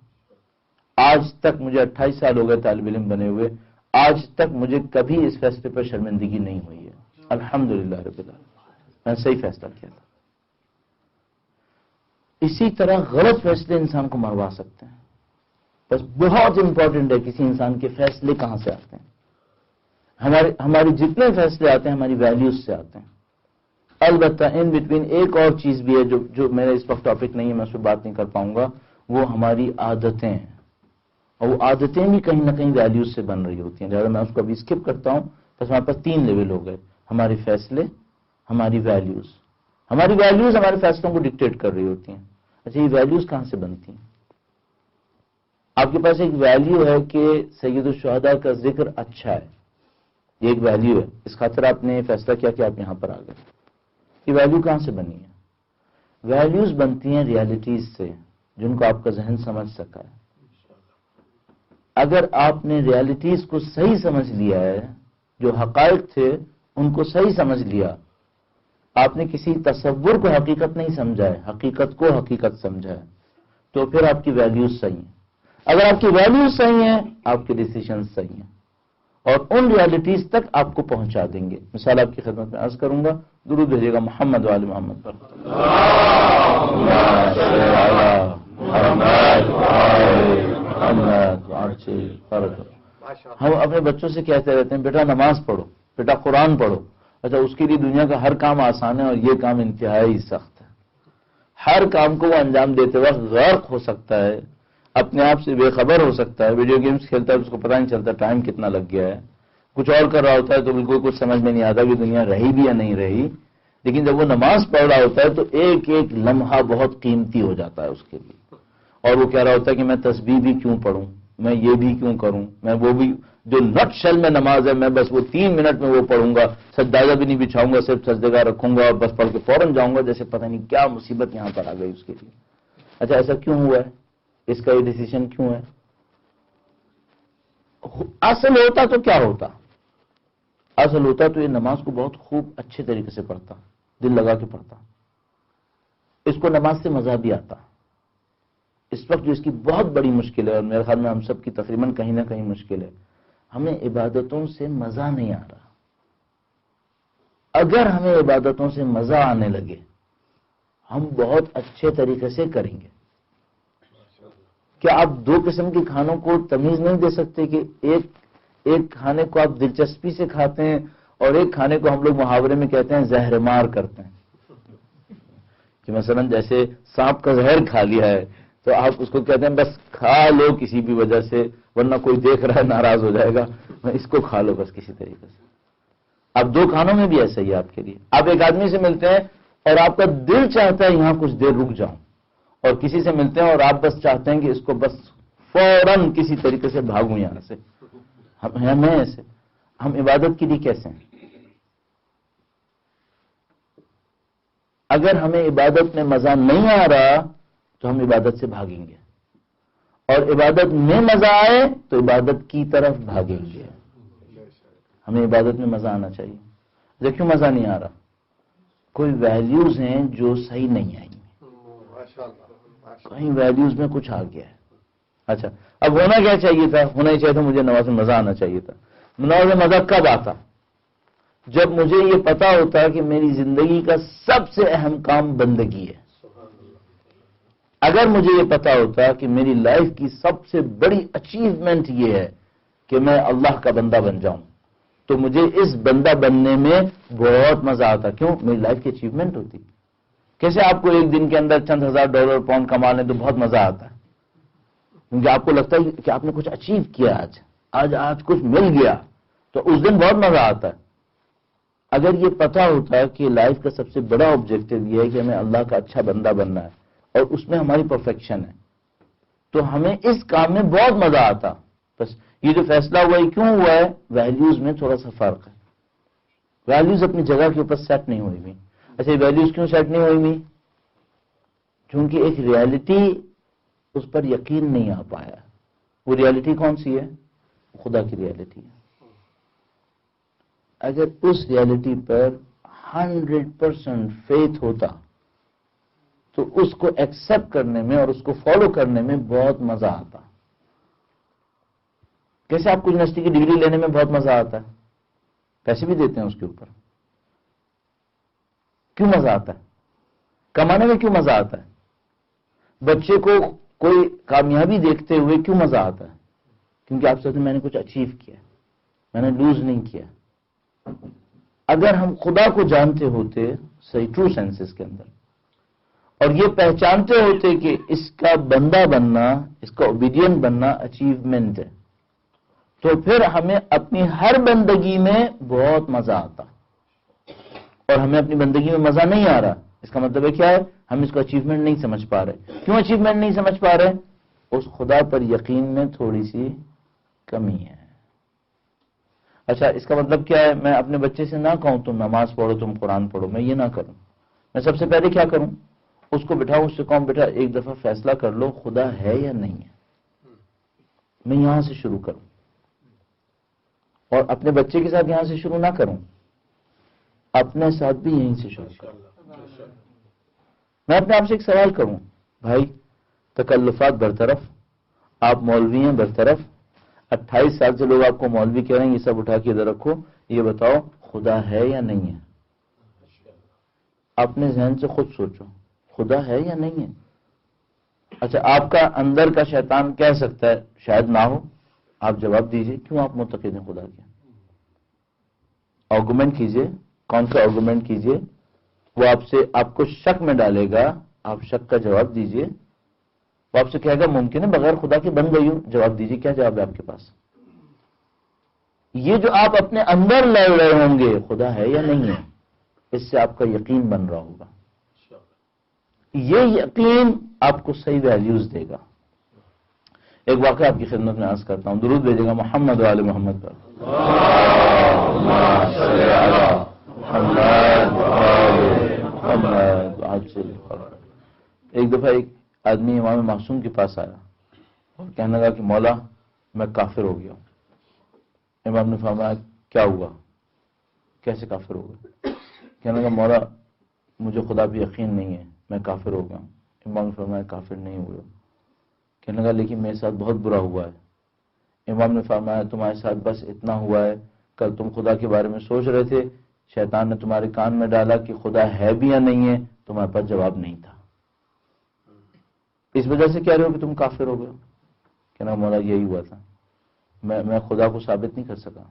آج تک مجھے 28 سال ہو گئے طالب علم بنے ہوئے، آج تک مجھے کبھی اس فیصلے پر شرمندگی نہیں ہوئی ہے. الحمدللہ رب العالمین، میں نے صحیح فیصلہ کیا تھا. اسی طرح غلط فیصلے انسان کو مروا سکتے ہیں. بس بہت امپورٹنٹ ہے کسی انسان کے فیصلے کہاں سے آتے ہیں. ہماری جتنے فیصلے آتے ہیں ہماری ویلیوز سے آتے ہیں. البتہ ان بٹوین ایک اور چیز بھی ہے جو میرا اس وقت ٹاپک نہیں ہے، میں اس پہ بات نہیں کر پاؤں گا. وہ ہماری عادتیں ہیں، اور وہ عادتیں بھی کہیں نہ کہیں ویلیوز سے بن رہی ہوتی ہیں. لہٰذا میں اس کو ابھی اسکپ کرتا ہوں. بس ہمارے پاس 3 لیول ہو گئے: ہمارے فیصلے، ہماری ویلیوز. ہماری ویلیوز ہمارے فیصلوں کو ڈکٹیٹ کر رہی ہوتی ہیں. اچھا، یہ ویلیوز کہاں سے بنتی ہیں؟ آپ کے پاس ایک ویلیو ہے کہ سید الشہداء کا ذکر اچھا ہے، یہ ایک ویلیو ہے. اس خاطر آپ نے فیصلہ کیا کہ آپ یہاں پر آ گئے. یہ ویلیو کہاں سے بنی ہے؟ ویلیوز بنتی ہیں ریالٹیز سے، جن کو آپ کا ذہن سمجھ سکا ہے. اگر آپ نے ریالٹیز کو صحیح سمجھ لیا ہے، جو حقائق تھے ان کو صحیح سمجھ لیا، آپ نے کسی تصور کو حقیقت نہیں سمجھا ہے، حقیقت کو حقیقت سمجھا ہے، تو پھر آپ کی ویلیوز صحیح ہیں. اگر آپ کی ویلیوز صحیح ہیں، آپ کے ڈیسیشنز صحیح ہیں، اور ان ریالٹیز تک آپ کو پہنچا دیں گے. مثال آپ کی خدمت میں عرض کروں گا، درود بھیجیے گا محمد وآل محمد پر. ہم اپنے بچوں سے کہتے رہتے ہیں بیٹا نماز پڑھو، بیٹا قرآن پڑھو. اچھا، اس کے لیے دنیا کا ہر کام آسان ہے اور یہ کام انتہائی سخت ہے. ہر کام کو وہ انجام دیتے وقت غرق ہو سکتا ہے، اپنے آپ سے بے خبر ہو سکتا ہے. ویڈیو گیمز کھیلتا ہے، اس کو پتہ نہیں چلتا ٹائم کتنا لگ گیا ہے. کچھ اور کر رہا ہوتا ہے تو بالکل کچھ سمجھ میں نہیں آتا کہ دنیا رہی بھی یا نہیں رہی. لیکن جب وہ نماز پڑھ رہا ہوتا ہے تو ایک ایک لمحہ بہت قیمتی ہو جاتا ہے اس کے لیے. اور وہ کہہ رہا ہوتا ہے کہ میں تسبیح بھی کیوں پڑھوں، میں یہ بھی کیوں کروں، میں وہ بھی. جو نٹ شل میں نماز ہے، میں بس وہ 3 منٹ میں وہ پڑھوں گا، سجدہ بھی نہیں بچھاؤں گا، صرف سجدگاہ رکھوں گا اور بس پڑھ کے فوراً جاؤں گا، جیسے پتہ نہیں کیا مصیبت یہاں پر آ گئی اس کے لیے. اچھا، ایسا کیوں ہوا ہے؟ اس کا یہ ڈیسیشن کیوں ہے؟ اصل ہوتا تو کیا ہوتا؟ اصل ہوتا تو یہ نماز کو بہت خوب اچھے طریقے سے پڑھتا، دل لگا کے پڑھتا، اس کو نماز سے مزہ بھی آتا۔ اس وقت جو اس کی بہت بڑی مشکل ہے، اور میرے خیال میں ہم سب کی تقریباً کہیں نہ کہیں مشکل ہے، ہمیں عبادتوں سے مزہ نہیں آ رہا۔ اگر ہمیں عبادتوں سے مزہ آنے لگے، ہم بہت اچھے طریقے سے کریں گے۔ کیا آپ دو قسم کے کھانوں کو تمیز نہیں دے سکتے کہ ایک کھانے کو آپ دلچسپی سے کھاتے ہیں اور ایک کھانے کو ہم لوگ محاورے میں کہتے ہیں زہر مار کرتے ہیں؟ کہ مثلا جیسے سانپ کا زہر کھا لیا ہے تو آپ اس کو کہتے ہیں بس کھا لو کسی بھی وجہ سے، ورنہ کوئی دیکھ رہا ہے ناراض ہو جائے گا، اس کو کھا لو بس کسی طریقے سے۔ اب دو کھانوں میں بھی ایسا ہی ہے آپ کے لیے۔ آپ ایک آدمی سے ملتے ہیں اور آپ کا دل چاہتا ہے یہاں کچھ دیر رک جاؤں، اور کسی سے ملتے ہیں اور آپ بس چاہتے ہیں کہ اس کو بس فوراً کسی طریقے سے بھاگوں یہاں سے۔ ہم ہیں ایسے، ہم عبادت کے لیے کیسے ہیں؟ اگر ہمیں عبادت میں مزہ نہیں آ رہا تو ہم عبادت سے بھاگیں گے، اور عبادت میں مزہ آئے تو عبادت کی طرف بھاگیں گے۔ ہمیں عبادت میں مزہ آنا چاہیے۔ دیکھو مزہ نہیں آ رہا، کوئی ویلیوز ہیں جو صحیح نہیں آئی، کہیں ویلیوز میں کچھ آ گیا ہے۔ اچھا اب ہونا کیا چاہیے تھا؟ ہونا ہی چاہیے تھا مجھے نماز میں مزہ آنا چاہیے تھا۔ نماز میں مزہ کب آتا؟ جب مجھے یہ پتا ہوتا کہ میری زندگی کا سب سے اہم کام بندگی ہے۔ اگر مجھے یہ پتا ہوتا کہ میری لائف کی سب سے بڑی اچیومنٹ یہ ہے کہ میں اللہ کا بندہ بن جاؤں، تو مجھے اس بندہ بننے میں بہت مزہ آتا۔ کیوں؟ میری لائف کی اچیومنٹ ہوتی۔ کیسے آپ کو ایک دن کے اندر چند ہزار ڈالر پاؤنڈ کما لیں تو بہت مزہ آتا ہے، کیونکہ آپ کو لگتا ہے کہ آپ نے کچھ اچیو کیا، آج کچھ مل گیا، تو اس دن بہت مزہ آتا ہے۔ اگر یہ پتا ہوتا ہے کہ لائف کا سب سے بڑا آبجیکٹو یہ ہے کہ ہمیں اللہ کا اچھا بندہ بننا ہے اور اس میں ہماری پرفیکشن ہے، تو ہمیں اس کام میں بہت مزہ آتا۔ بس یہ جو فیصلہ ہوا ہے کیوں ہوا ہے؟ ویلیوز میں تھوڑا سا فرق ہے، ویلیوز اپنی جگہ کے اوپر سیٹ نہیں ہوئی ہوئی۔ اچھا ویلیوز کیوں سیٹ نہیں ہوئی ہوئی؟ کیونکہ ایک ریالٹی اس پر یقین نہیں آ پایا۔ وہ ریالٹی کون سی ہے؟ خدا کی ریالٹی ہے۔ اگر اس ریالٹی پر 100% فیتھ ہوتا تو اس کو ایکسپٹ کرنے میں اور اس کو فالو کرنے میں بہت مزہ آتا۔ کیسے آپ کو یونیورسٹی کی ڈگری لینے میں بہت مزہ آتا ہے، پیسے بھی دیتے ہیں اس کے اوپر، کیوں مزہ آتا ہے؟ کمانے میں کیوں مزہ آتا ہے؟ بچے کو کوئی کامیابی دیکھتے ہوئے کیوں مزہ آتا ہے؟ کیونکہ آپ سوچتے ہیں میں نے کچھ اچیو کیا، میں نے لوز نہیں کیا۔ اگر ہم خدا کو جانتے ہوتے صحیح ٹرو سینسز کے اندر، اور یہ پہچانتے ہوتے کہ اس کا بندہ بننا، اس کا اوبیڈینٹ بننا اچیومنٹ ہے، تو پھر ہمیں اپنی ہر بندگی میں بہت مزہ آتا۔ اور ہمیں اپنی بندگی میں مزہ نہیں آ رہا، اس کا مطلب ہے کیا ہے؟ ہم اس کو اچیومنٹ نہیں سمجھ پا رہے۔ کیوں اچیومنٹ نہیں سمجھ پا رہے؟ اس خدا پر یقین میں تھوڑی سی کمی ہے۔ اچھا اس کا مطلب کیا ہے؟ میں اپنے بچے سے نہ کہوں تم نماز پڑھو، تم قرآن پڑھو، میں یہ نہ کروں۔ میں سب سے پہلے کیا کروں؟ اس کو بٹھاؤں، اس سے کہوں بیٹا ایک دفعہ فیصلہ کر لو خدا ہے یا نہیں ہے۔ میں یہاں سے شروع کروں، اور اپنے بچے کے ساتھ یہاں سے شروع نہ کروں، اپنے ساتھ بھی یہیں سے شروع کروں۔ میں اپنے آپ سے ایک سوال کروں، بھائی تکلفات برطرف، آپ مولوی ہیں برطرف، 28 سال سے لوگ آپ کو مولوی کہہ رہے ہیں، یہ سب اٹھا کے ادھر رکھو، یہ بتاؤ خدا ہے یا نہیں ہے؟ اپنے ذہن سے خود سوچو، خدا ہے یا نہیں ہے؟ اچھا آپ کا اندر کا شیطان کہہ سکتا ہے شاید نہ ہو، آپ جواب دیجئے کیوں آپ معتقد ہیں خدا کے؟ آرگومنٹ کیجئے، کون سا آرگومنٹ کیجئے، وہ آپ کو شک میں ڈالے گا، آپ شک کا جواب دیجئے۔ وہ آپ سے کہے گا ممکن ہے بغیر خدا کے بن گئی ہوں، جواب دیجئے کیا جواب ہے آپ کے پاس؟ یہ جو آپ اپنے اندر لڑ رہے ہوں گے خدا ہے یا نہیں ہے، اس سے آپ کا یقین بن رہا ہوگا، یہ یقین آپ کو صحیح ویلیوز دے گا۔ ایک واقعہ آپ کی خدمت میں عرض کرتا ہوں، درود بھیجے گا محمد و آل محمد پر۔ ایک دفعہ ایک آدمی امام معصوم کے پاس آیا اور کہنے لگا کہ مولا میں کافر ہو گیا ہوں۔ امام نے فرمایا کیا ہوا، کیسے کافر ہو گیا؟ کہنے لگا مولا مجھے خدا پہ یقین نہیں ہے، میں کافر ہو گیا ہوں۔ امام نے فرمایا کافر نہیں ہوئے۔ کہنے لگا لیکن میرے ساتھ بہت برا ہوا ہے۔ امام نے فرمایا تمہارے ساتھ بس اتنا ہوا ہے، کل تم خدا کے بارے میں سوچ رہے تھے، شیطان نے تمہارے کان میں ڈالا کہ خدا ہے بھی یا نہیں ہے، تمہارے پاس جواب نہیں تھا، اس وجہ سے کہہ رہے ہو کہ تم کافر ہو گئے۔ کہنا مولا یہی ہوا تھا، میں خدا کو ثابت نہیں کر سکا،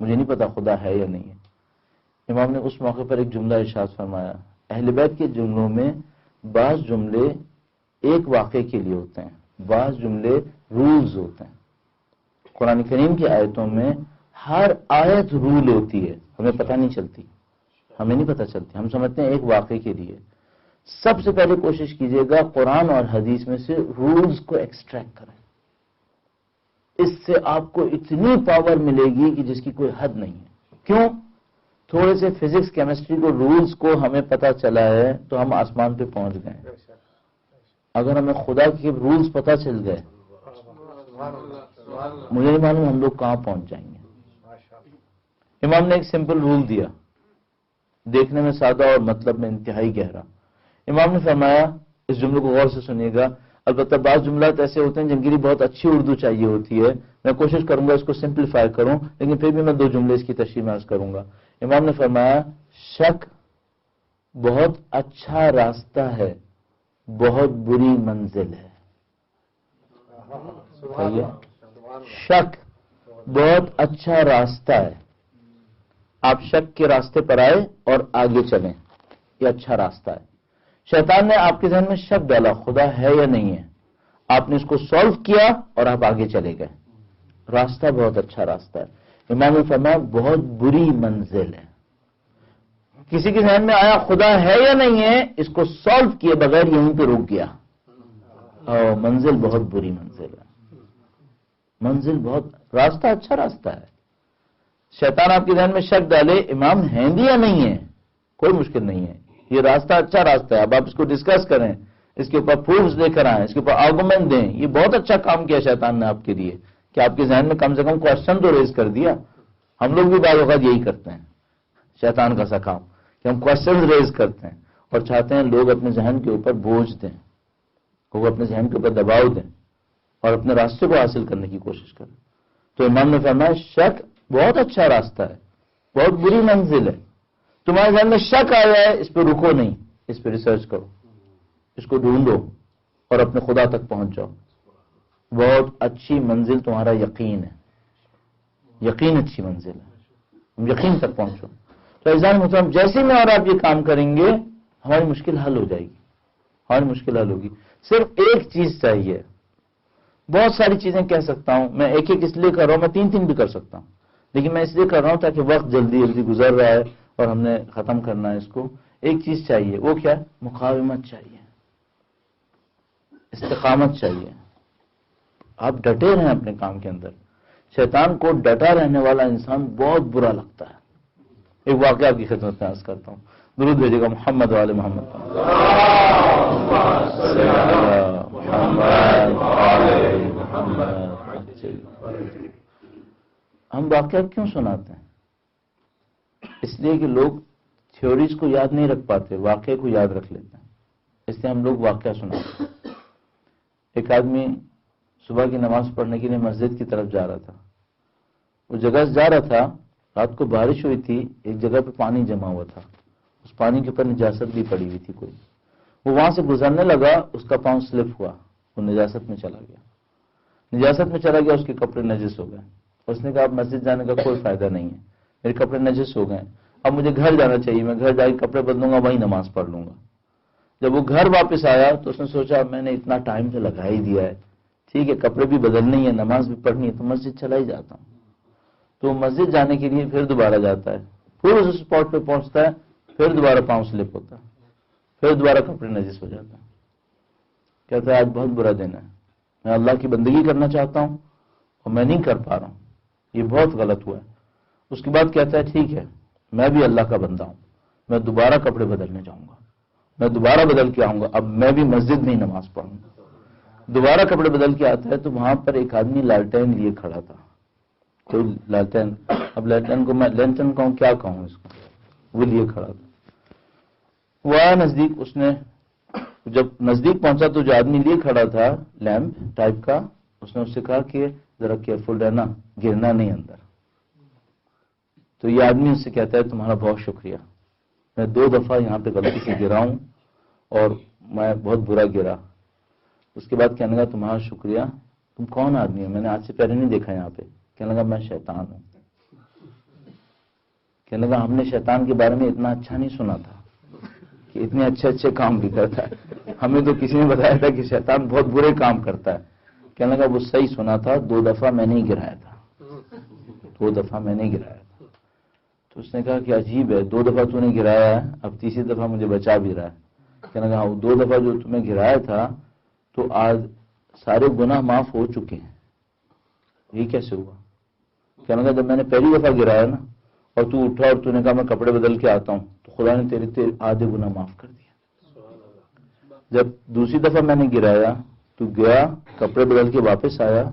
مجھے نہیں پتا خدا ہے یا نہیں ہے۔ امام نے اس موقع پر ایک جملہ ارشاد فرمایا، اہل بیت کے جملوں میں بعض جملے ایک واقعے کے لیے ہوتے ہیں، بعض جملے رولز ہوتے ہیں۔ قرآن کریم کی آیتوں میں ہر آیت رول ہوتی ہے، ہمیں پتہ نہیں چلتی، ہمیں نہیں پتہ چلتی، ہم سمجھتے ہیں ایک واقعے کے لیے۔ سب سے پہلے کوشش کیجئے گا قرآن اور حدیث میں سے رولز کو ایکسٹریکٹ کریں، اس سے آپ کو اتنی پاور ملے گی کہ جس کی کوئی حد نہیں ہے۔ کیوں؟ تھوڑے سے فزکس کیمسٹری کو رولز کو ہمیں پتہ چلا ہے تو ہم آسمان پہ پہنچ گئے۔ اگر ہمیں خدا کے رولز پتہ چل گئے، مجھے نہیں معلوم ہم لوگ کہاں پہنچ جائیں گے۔ امام نے ایک سمپل رول دیا، دیکھنے میں سادہ اور مطلب میں انتہائی گہرا۔ امام نے فرمایا، اس جملے کو غور سے سنیے گا، البتہ بعض جملات ایسے ہوتے ہیں جن کے لیے بہت اچھی اردو چاہیے ہوتی ہے، میں کوشش کروں گا اس کو سمپلیفائی کروں، لیکن پھر بھی میں 2 جملے اس کی تشریح میں عرض کروں گا۔ امام نے فرمایا شک بہت اچھا راستہ ہے، بہت بری منزل ہے۔ شک بہت اچھا راستہ ہے، آپ شک کے راستے پر آئے اور آگے چلیں، یہ اچھا راستہ ہے۔ شیطان نے آپ کے ذہن میں شک ڈالا خدا ہے یا نہیں ہے، آپ نے اس کو سولو کیا اور آپ آگے چلے گئے، راستہ بہت اچھا راستہ ہے۔ امام نے فرمایا بہت بری منزل ہے، کسی کے ذہن میں آیا خدا ہے یا نہیں ہے، اس کو سولو کیے بغیر یہیں پہ رک گیا، اور منزل بہت بری منزل ہے، منزل بہت، راستہ اچھا راستہ ہے۔ شیطان آپ کے ذہن میں شک ڈالے امام ہیں بھی یا نہیں ہے، کوئی مشکل نہیں ہے، یہ راستہ اچھا راستہ ہے، اب آپ اس کو ڈسکس کریں، اس کے اوپر پروفز لے کر آئیں، اس کے اوپر آرگومنٹ دیں، یہ بہت اچھا کام کیا شیطان نے آپ کے لیے کہ آپ کے ذہن میں کم سے کم کوشچن تو ریز کر دیا۔ ہم لوگ بھی بعض اوقات یہی کرتے ہیں، شیطان کا سا کام کہ ہم کوشچن ریز کرتے ہیں اور چاہتے ہیں لوگ اپنے ذہن کے اوپر بوجھ دیں، وہ اپنے ذہن کے اوپر دباؤ دیں اور اپنے راستے کو حاصل کرنے کی کوشش کریں۔ تو امام نے فرمایا شک بہت اچھا راستہ ہے، بہت بری منزل ہے۔ تمہارے ذہن میں شک آیا ہے، اس پہ رکو نہیں، اس پہ ریسرچ کرو، اس کو ڈھونڈو اور اپنے خدا تک پہنچ جاؤ۔ بہت اچھی منزل تمہارا یقین ہے، یقین اچھی منزل ہے، تم یقین تک پہنچو۔ تو عزیزان محترم، جیسے میں اور آپ یہ کام کریں گے ہماری مشکل حل ہو جائے گی، ہماری مشکل حل ہوگی۔ صرف ایک چیز چاہیے، بہت ساری چیزیں کہہ سکتا ہوں میں، ایک اس لیے کر رہا ہوں، میں 3 بھی کر سکتا ہوں، لیکن میں اس لیے کر رہا ہوں تاکہ وقت جلدی گزر رہا ہے اور ہم نے ختم کرنا ہے اس کو۔ ایک چیز چاہیے، وہ کیا؟ مقاومت چاہیے، استقامت چاہیے، آپ ڈٹے رہیں اپنے کام کے اندر۔ شیطان کو ڈٹا رہنے والا انسان بہت برا لگتا ہے۔ ایک واقعہ آپ کی خدمت میں عرض کرتا ہوں، درود بھیجے گا محمد والے محمد۔ ہم واقعہ کیوں سناتے ہیں؟ اس لیے کہ لوگ تھیوریز کو یاد نہیں رکھ پاتے، واقعے کو یاد رکھ لیتے ہیں، اس لیے ہم لوگ واقعہ سناتے ہیں۔ ایک آدمی صبح کی نماز پڑھنے کے لیے مسجد کی طرف جا رہا تھا، وہ جگہ سے جا رہا تھا، رات کو بارش ہوئی تھی، ایک جگہ پہ پانی جمع ہوا تھا، اس پانی کے اوپر نجاست بھی پڑی ہوئی تھی کوئی، وہ وہاں سے گزرنے لگا، اس کا پاؤں سلپ ہوا، وہ نجاست میں چلا گیا، نجاست میں چلا گیا، اس کے کپڑے نجس ہو گئے۔ اس نے کہا اب مسجد جانے کا کوئی فائدہ نہیں ہے، میرے کپڑے نجس ہو گئے، اب مجھے گھر جانا چاہیے، میں گھر جا کے کپڑے بدلوں گا، وہیں نماز پڑھ لوں گا۔ جب وہ گھر واپس آیا تو اس نے سوچا میں نے اتنا ٹائم تو لگا ہی دیا ہے، ٹھیک ہے کپڑے بھی بدلنے ہی ہے، نماز بھی پڑھنی ہے، تو مسجد چلا ہی جاتا ہوں۔ تو مسجد جانے کے لیے پھر دوبارہ جاتا ہے، پھر اس اسپاٹ پہ پہنچتا ہے، پھر دوبارہ پاؤں سلپ ہوتا ہے، پھر دوبارہ کپڑے نجس ہو جاتا ہے۔ کہتا ہے آج بہت برا دن ہے، میں اللہ کی بندگی کرنا چاہتا ہوں اور میں نہیں کر پا رہا ہوں، یہ بہت غلط ہوا ہے۔ اس کے بعد کہتا ہے ٹھیک ہے میں بھی اللہ کا بندہ ہوں، میں دوبارہ کپڑے بدلنے جاؤں گا، میں دوبارہ بدل کے آؤں گا، اب میں بھی مسجد میں ہی نماز پڑھوں گا۔ دوبارہ کپڑے بدل کے آتا ہے تو وہاں پر ایک آدمی لالٹین لیے کھڑا تھا. کوئی لالٹین، اب لالٹین کو میں لینٹن کہوں کیا کہوں اس کو، وہ لیے کھڑا تھا. وہ آیا نزدیک، اس نے جب نزدیک پہنچا تو جو آدمی لیے کھڑا تھا لیمپ ٹائپ کا، اس نے اس سے کہا کہ ذرا کیئرفل رہنا، گرنا نہیں اندر. تو یہ آدمی اس سے کہتا ہے تمہارا بہت شکریہ، میں 2 دفعہ یہاں پہ غلطی سے گرا ہوں اور میں بہت برا گرا. اس کے بعد کہنے لگا تمہارا شکریہ. تم کون آدمی ہو؟ میں نے آج سے پہلے نہیں دیکھا یہاں پہ. کہنے لگا میں شیطان ہوں. کہنے لگا ہم نے شیطان کے بارے میں اتنا اچھا نہیں سنا تھا کہ اتنے اچھے اچھے کام بھی کرتا ہے، ہمیں تو کسی نے بتایا تھا کہ شیطان بہت برے کام کرتا ہے. کہنے لگا وہ صحیح سنا تھا، 2 دفعہ میں نہیں گرایا تھا، 2 دفعہ میں نہیں گرایا تھا. تو اس نے کہا کہ عجیب ہے، 2 دفعہ تو نے گرایا ہے، اب تیسری دفعہ مجھے بچا بھی رہا ہے. کہنے لگا 2 دفعہ جو تمہیں گرایا تھا تو آج سارے گناہ معاف ہو چکے ہیں. یہ کیسے ہوا؟ کہنے لگا جب میں نے پہلی دفعہ گرایا نا اور تو اٹھا اور تو نے کہا میں کپڑے بدل کے آتا ہوں تو خدا نے تیرے آدھے گناہ معاف کر دیا. جب دوسری دفعہ میں نے گرایا تو گیا کپڑے بدل کے واپس آیا،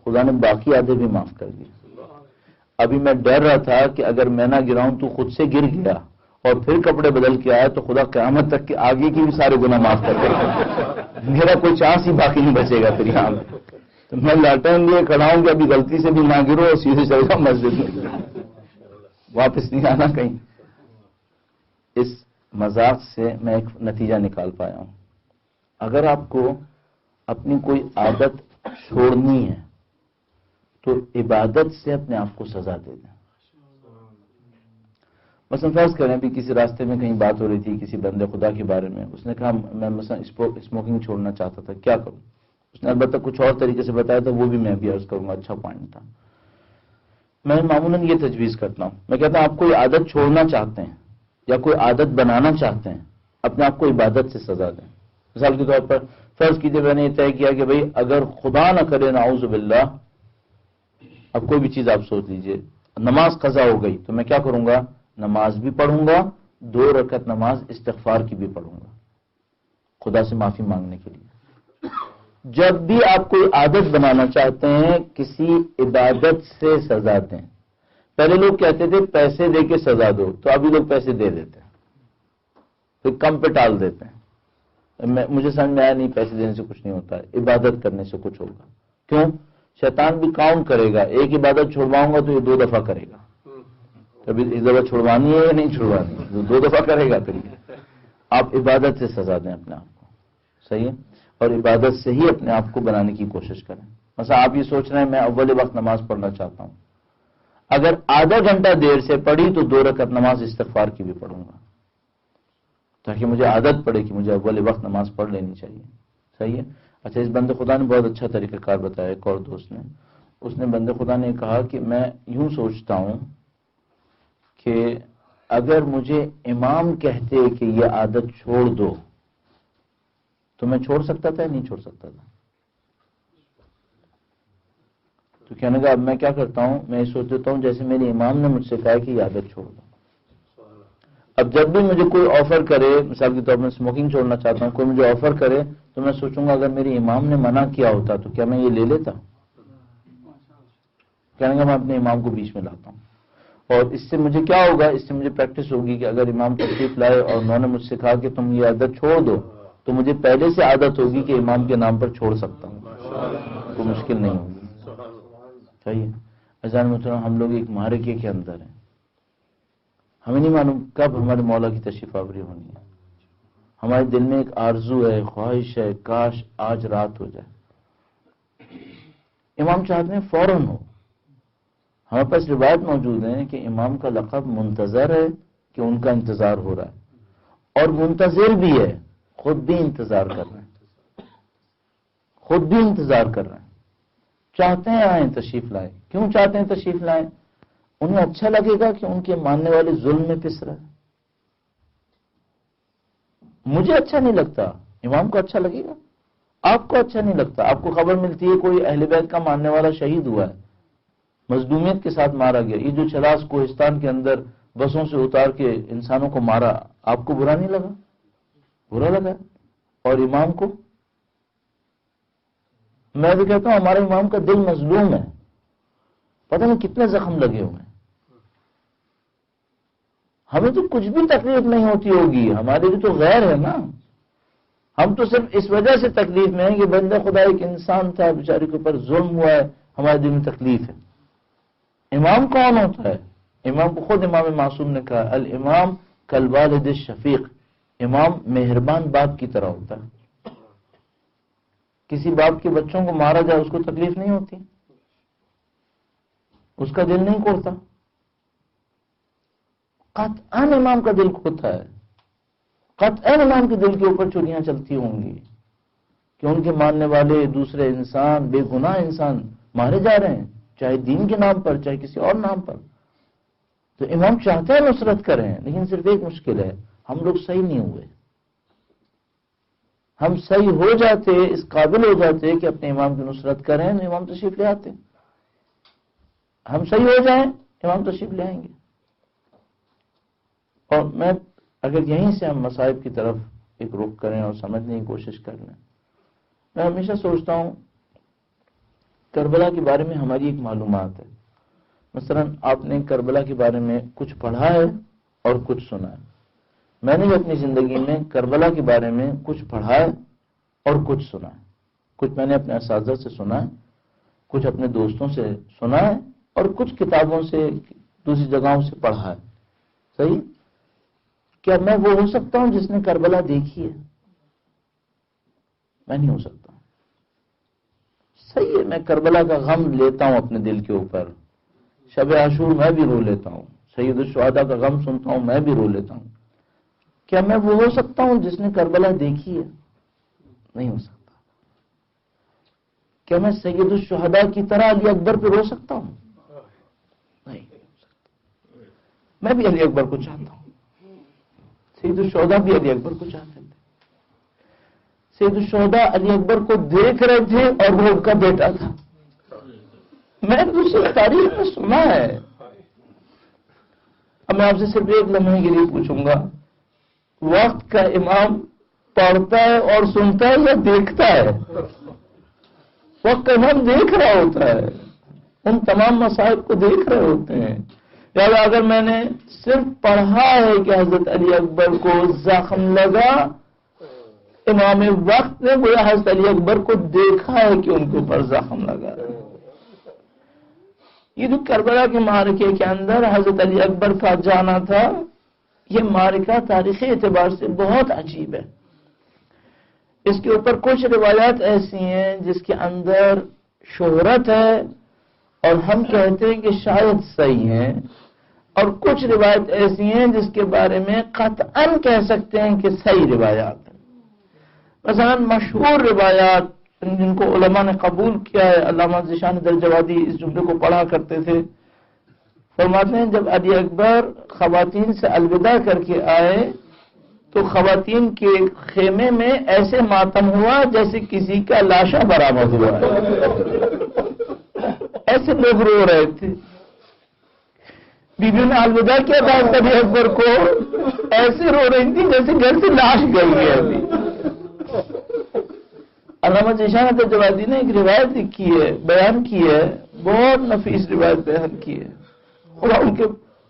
خدا نے باقی آدھے بھی معاف کر دیے. ابھی میں ڈر رہا تھا کہ اگر میں نہ گراؤں تو خود سے گر گیا اور پھر کپڑے بدل کے آیا تو خدا قیامت تک کے آگے کی بھی سارے گناہ معاف کر دے گا، میرا کوئی چانس ہی باقی نہیں بچے گا پھر یہاں پہ. تو میں لاٹین لیے کھڑا ہوں کہ ابھی غلطی سے بھی نہ گرو اور سیدھے چل جاؤ مسجد میں، واپس نہیں آنا کہیں. اس مذاق سے میں ایک نتیجہ نکال پایا ہوں، اگر آپ کو اپنی کوئی عادت چھوڑنی ہے تو عبادت سے اپنے آپ کو سزا دے دیں. مثلا فرض کریں ابھی کسی راستے میں کہیں بات ہو رہی تھی کسی بندے خدا کے بارے میں، اس نے کہا میں مثلا اسموکنگ چھوڑنا چاہتا تھا، کیا کروں؟ اس نے البتہ کچھ اور طریقے سے بتایا تھا، وہ بھی میں بھی عرض کروں گا، اچھا پوائنٹ تھا. میں معمولاً یہ تجویز کرتا ہوں، میں کہتا ہوں آپ کوئی عادت چھوڑنا چاہتے ہیں یا کوئی عادت بنانا چاہتے ہیں، اپنے آپ کو عبادت سے سزا دیں. مثال کے طور پر فرض کیجئے میں نے یہ طے کیا کہ بھئی اگر خدا نہ کرے نعوذ باللہ، اب کوئی بھی چیز آپ سوچ لیجئے، نماز قضا ہو گئی تو میں کیا کروں گا؟ نماز بھی پڑھوں گا، 2 رکعت نماز استغفار کی بھی پڑھوں گا خدا سے معافی مانگنے کے لیے. جب بھی آپ کوئی عادت بنانا چاہتے ہیں کسی عبادت سے سزا دیں. پہلے لوگ کہتے تھے پیسے دے کے سزا دو، تو ابھی لوگ پیسے دے دیتے ہیں پھر کم پہ ٹال دیتے ہیں. مجھے سمجھ میں آیا نہیں، پیسے دینے سے کچھ نہیں ہوتا ہے، عبادت کرنے سے کچھ ہوگا. کیوں؟ شیطان بھی کاؤنٹ کرے گا، ایک عبادت چھوڑواؤں گا تو یہ 2 دفعہ کرے گا. کبھی اس دفعہ چھوڑوانی ہے یا نہیں چھوڑوانی ہے، 2 دفعہ کرے گا. پھر آپ عبادت سے سزا دیں اپنے آپ کو، صحیح ہے، اور عبادت سے ہی اپنے آپ کو بنانے کی کوشش کریں. مثلا آپ یہ سوچ رہے ہیں میں اول وقت نماز پڑھنا چاہتا ہوں، اگر آدھا گھنٹہ دیر سے پڑھی تو 2 رکعت نماز استغفار کی بھی پڑھوں گا تاکہ مجھے عادت پڑے کہ مجھے اول وقت نماز پڑھ لینی چاہیے. صحیح ہے. اچھا اس بندے خدا نے بہت اچھا طریقہ کار بتایا. ایک اور دوست نے، اس نے بندے خدا نے کہا کہ میں یوں سوچتا ہوں کہ اگر مجھے امام کہتے کہ یہ عادت چھوڑ دو تو میں چھوڑ سکتا تھا یا نہیں چھوڑ سکتا تھا؟ تو کہنے کا اب میں کیا کرتا ہوں، میں یہ سوچ دیتا ہوں جیسے میرے امام نے مجھ سے کہا کہ یہ عادت چھوڑ دو. اب جب بھی مجھے کوئی آفر کرے، مثال کے طور پر اسموکنگ چھوڑنا چاہتا ہوں، کوئی مجھے آفر کرے تو میں سوچوں گا اگر میرے امام نے منع کیا ہوتا تو کیا میں یہ لے لیتا؟ کہنے گا میں اپنے امام کو بیچ میں لاتا ہوں. اور اس سے مجھے کیا ہوگا، اس سے مجھے پریکٹس ہوگی کہ اگر امام تشریف لائے اور انہوں نے مجھ سے کہا کہ تم یہ عادت چھوڑ دو تو مجھے پہلے سے عادت ہوگی کہ امام کے نام پر چھوڑ سکتا ہوں، کوئی مشکل نہیں ہوگی. صحیح ہے. عزیزان محترم، ہم لوگ ایک معرکے کے اندر ہیں، ہمیں نہیں معلوم کب ہمارے مولا کی تشریف آوری ہونی ہے. ہمارے دل میں ایک آرزو ہے، خواہش ہے، کاش آج رات ہو جائے. امام چاہتے ہیں فوراً ہو. ہمارے پاس روایت موجود ہے کہ امام کا لقب منتظر ہے کہ ان کا انتظار ہو رہا ہے، اور منتظر بھی ہے، خود بھی انتظار کر رہے ہیں، خود بھی انتظار کر رہے ہیں. چاہتے ہیں آئیں تشریف لائیں. کیوں چاہتے ہیں تشریف لائیں؟ انہیں اچھا لگے گا کہ ان کے ماننے والے ظلم میں پس رہے. مجھے اچھا نہیں لگتا، امام کو اچھا لگے گا. آپ کو اچھا نہیں لگتا. آپ کو خبر ملتی ہے کوئی اہل بیت کا ماننے والا شہید ہوا ہے، مظلومیت کے ساتھ مارا گیا. یہ جو چلاس کوہستان کے اندر بسوں سے اتار کے انسانوں کو مارا، آپ کو برا نہیں لگا؟ برا لگا. اور امام کو میں بھی کہتا ہوں ہمارے امام کا دل مظلوم ہے، پتہ نہیں کتنے زخم لگے ہوئے ہیں. ہمیں تو کچھ بھی تکلیف نہیں ہوتی ہوگی، ہمارے لیے تو غیر ہے نا. ہم تو صرف اس وجہ سے تکلیف میں ہیں کہ بندہ خدا ایک انسان تھا، بیچارے کے اوپر ظلم ہوا ہے، ہمارے دل میں تکلیف ہے. امام کون ہوتا ہے؟ امام کو خود امام معصوم نے کہا الامام کالوالد الشفیق، امام مہربان باپ کی طرح ہوتا ہے. کسی باپ کے بچوں کو مارا جائے اس کو تکلیف نہیں ہوتی، اس کا دل نہیں کھولتا. قطعاً امام کا دل کھوتا ہے، قطعاً امام کے دل کے اوپر چوریاں چلتی ہوں گی کہ ان کے ماننے والے دوسرے انسان، بے گناہ انسان مارے جا رہے ہیں، چاہے دین کے نام پر چاہے کسی اور نام پر. تو امام چاہتے ہیں نصرت کریں، لیکن صرف ایک مشکل ہے، ہم لوگ صحیح نہیں ہوئے. ہم صحیح ہو جاتے، اس قابل ہو جاتے کہ اپنے امام کی نصرت کریں تو امام تشریف لے آتے. ہم صحیح ہو جائیں امام تشریف لے آئیں گے. اور میں اگر یہیں سے ہم مصائب کی طرف ایک رخ کریں اور سمجھنے کی کوشش کر لیں، میں ہمیشہ سوچتا ہوں کربلا کے بارے میں ہماری ایک معلومات ہے. مثلا آپ نے کربلا کے بارے میں کچھ پڑھا ہے اور کچھ سنا ہے. میں نے بھی اپنی زندگی میں کربلا کے بارے میں کچھ پڑھا ہے اور کچھ سنا ہے. کچھ میں نے اپنے اساتذہ سے سنا ہے، کچھ اپنے دوستوں سے سنا ہے، اور کچھ کتابوں سے دوسری جگہوں سے پڑھا ہے. صحیح؟ کیا میں وہ ہو سکتا ہوں جس نے کربلا دیکھی ہے؟ میں نہیں ہو سکتا. صحیح ہے، میں کربلا کا غم لیتا ہوں اپنے دل کے اوپر. شب عاشور میں بھی رو لیتا ہوں، سید الشہداء کا غم سنتا ہوں، میں بھی رو لیتا ہوں. کیا میں وہ ہو سکتا ہوں جس نے کربلا دیکھی ہے؟ نہیں ہو سکتا. کیا میں سید الشہداء کی طرح علی اکبر پہ رو سکتا ہوں؟ نہیں ہو سکتا. میں بھی علی اکبر کو چاہتا ہوں، سید الشہداء بھی علی اکبر کو چاہتے تھے. سید الشہداء علی اکبر کو دیکھ رہے تھے اور وہ ان کا بیٹا تھا. میں نے دوسری تاریخ میں سنا ہے. اب میں آپ سے صرف ایک لمحے کے لیے پوچھوں گا، وقت کا امام پڑھتا ہے اور سنتا ہے یا دیکھتا ہے؟ وقت کا امام دیکھ رہا ہوتا ہے، ان تمام مصائب کو دیکھ رہے ہوتے ہیں. لہٰذا اگر میں نے صرف پڑھا ہے کہ حضرت علی اکبر کو زخم لگا، امام وقت نے گویا حضرت علی اکبر کو دیکھا ہے کہ ان کے اوپر زخم لگا. یہ جو کربلا کے معرکے کے اندر حضرت علی اکبر کا جانا تھا، یہ معرکہ تاریخی اعتبار سے بہت عجیب ہے. اس کے اوپر کچھ روایات ایسی ہیں جس کے اندر شہرت ہے اور ہم کہتے ہیں کہ شاید صحیح ہیں، اور کچھ روایت ایسی ہیں جس کے بارے میں قطعاً کہہ سکتے ہیں کہ صحیح روایات ہیں. مثلا مشہور روایات جن کو علماء نے قبول کیا ہے، علامہ ذیشان درجوادی اس جملے کو پڑھا کرتے تھے. فرماتے ہیں جب علی اکبر خواتین سے الوداع کر کے آئے تو خواتین کے خیمے میں ایسے ماتم ہوا جیسے کسی کا لاشا برآمد ہوا ہے. ایسے لوگ رو رہے تھے. بیویوں نے الوداع کیا تھا علی اکبر کو، ایسے رو رہی تھی جیسے گھر سے لاش گئی ہے ابھی. علامہ ذیشان درجوادی نے ایک روایت لکھی ہے، بیان کی ہے، بہت نفیس روایت بیان کی ہے. خدا ان کے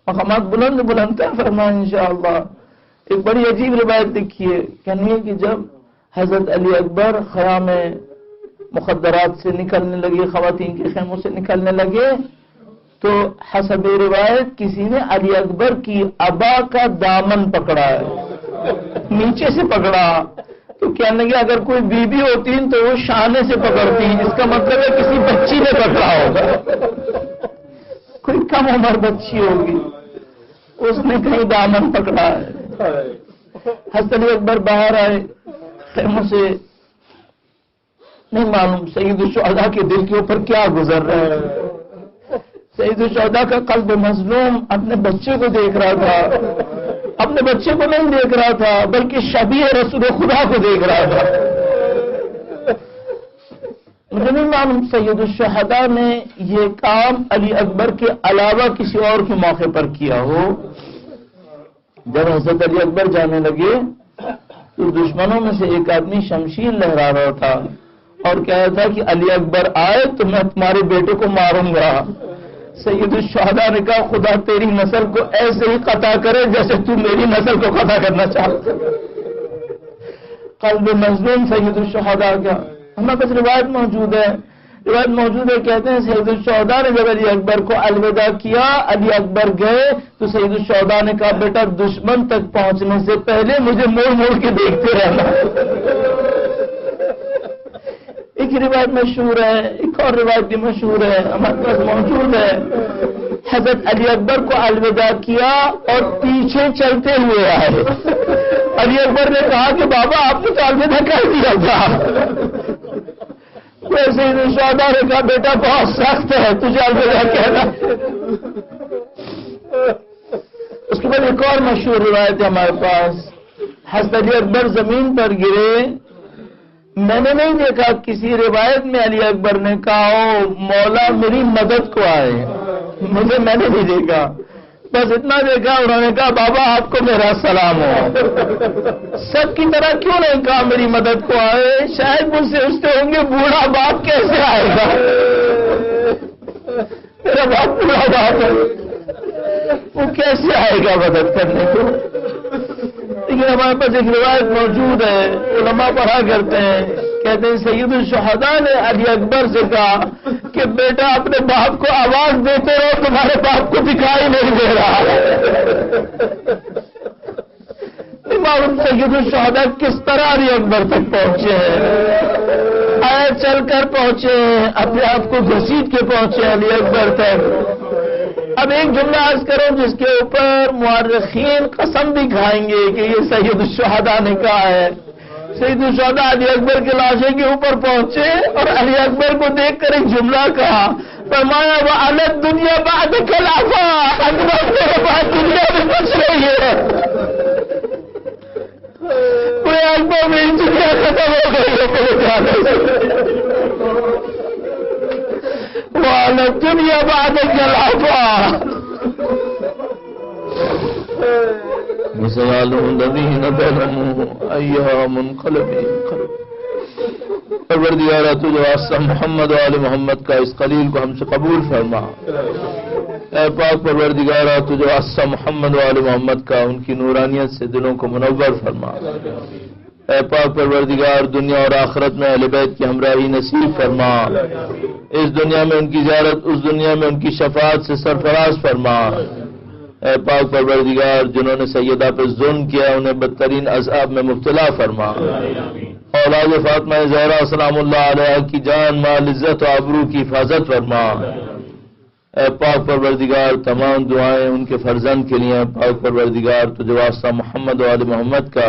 مقامات بلند بلند کر فرمائے انشاءاللہ. ایک بڑی عجیب روایت لکھی ہے، کہنی ہے کہ جب حضرت علی اکبر خیام مخدرات سے نکلنے لگے، خواتین کے خیموں سے نکلنے لگے، تو حسب روایت کسی نے علی اکبر کی ابا کا دامن پکڑا ہے، نیچے سے پکڑا. تو کہنے لگے اگر کوئی بیوی ہوتی تو وہ شانے سے پکڑتی، اس کا مطلب ہے کسی بچی نے پکڑا ہوگا، کوئی کم عمر بچی ہوگی، اس نے کہیں دامن پکڑا ہے. حضرت علی اکبر باہر آئے خیموں سے. نہیں معلوم سید الشہداء کے دل کے اوپر کیا گزر رہا ہے. سید الشہداء کا قلب مظلوم اپنے بچے کو دیکھ رہا تھا، اپنے بچے کو نہیں دیکھ رہا تھا بلکہ شبیہ رسول خدا کو دیکھ رہا تھا. مجھے نہیں معلوم سید الشہداء نے یہ کام علی اکبر کے علاوہ کسی اور کے موقع پر کیا ہو. جب حضرت علی اکبر جانے لگے تو دشمنوں میں سے ایک آدمی شمشیر لہرا رہا تھا. اور کہا تھا کہ علی اکبر آئے تو میں تمہارے بیٹے کو ماروں گا. سید الشہداء نے کہا خدا تیری نسل کو ایسے ہی قطع کرے جیسے تو میری نسل کو قطع کرنا چاہتا. قلب مظلوم سید الشہداء کا. ہمارے پاس روایت موجود ہے کہتے ہیں سید الشہداء نے جب علی اکبر کو الوداع کیا، علی اکبر گئے تو سید الشہداء نے کہا بیٹا دشمن تک پہنچنے سے پہلے مجھے موڑ موڑ کے دیکھتے رہنا. ایک روایت مشہور ہے، ایک اور روایت بھی مشہور ہے، ہمارے پاس موجود ہے. حضرت علی اکبر کو الوداع کیا اور پیچھے چلتے ہوئے آئے. علی اکبر نے کہا کہ بابا آپ نے تو الوداع کر دیا تھا. ویسے ہی شہداء نے کہا بیٹا بہت سخت ہے تجھے الوداع کہنا. اس کے بعد ایک اور مشہور روایت ہے ہمارے پاس. حضرت علی اکبر زمین پر گرے. میں نے نہیں دیکھا کسی روایت میں علی اکبر نے کہا او مولا میری مدد کو آئے. میں نے نہیں دیکھا، بس اتنا دیکھا انہوں نے کہا بابا آپ کو میرا سلام ہو. سب کی طرح کیوں نہیں کہا میری مدد کو آئے؟ شاید مجھ سے پوچھتے ہوں گے بوڑھا باپ کیسے آئے گا. میرا باپ بوڑھا باپ ہے، وہ کیسے آئے گا مدد کرنے کو؟ لیکن ہمارے پاس ایک روایت موجود ہے، علماء پڑھا کرتے ہیں، کہتے ہیں سید الشہداء نے علی اکبر سے کہا کہ بیٹا اپنے باپ کو آواز دیتے رہو، تمہارے باپ کو دکھائی نہیں دے رہا. معلوم سید الشہداء کس طرح علی اکبر تک پہنچے ہیں، آئے چل کر پہنچے ہیں، اپنے آپ کو گھسیٹ کے پہنچے علی اکبر تک. اب ایک جملہ عرض کرو جس کے اوپر مورخین قسم بھی کھائیں گے کہ یہ سید الشہداء نے کہا ہے. سید الشہداء علی اکبر کے لاشے کے اوپر پہنچے اور علی اکبر کو دیکھ کر ایک جملہ کہا، فرمایا وَعَلَى الدُّنْيَا بَعْدَكَ الْعَفَا. اکبر میرے پاس دنیا میں کچھ نہیں ہے. کوئی اکبر میری دنیا ختم ہو گئی ہے میرے جانے سے. وَعَلَى الدُّنْيَا بَعْدَكَ الْعَفَا. مثال الذين ظلموا أيها منقلب. پروردگارہ تو جو واسطہ محمد و آل محمد کا اس خلیل کو ہم سے قبول فرما. اے پاک پروردگارہ تو جو واسطہ محمد و آل محمد کا ان کی نورانیت سے دلوں کو منور فرما. اے پاک پروردگار دنیا اور آخرت میں اہل بیت کی ہمراہی نصیب فرما. اس دنیا میں ان کی زیارت، اس دنیا میں ان کی شفاعت سے سرفراز فرما. اے پاک پروردگار جنہوں نے سیدہ پہ ظلم کیا انہیں بدترین عذاب میں مبتلا فرما. اولاد فاطمہ زہرا سلام اللہ علیہ کی جان مال عزت و آبرو کی حفاظت فرما. اے پاک پروردگار تمام دعائیں ان کے فرزند کے لیے. پاک پروردگار تجھے واسطہ محمد و آل محمد کا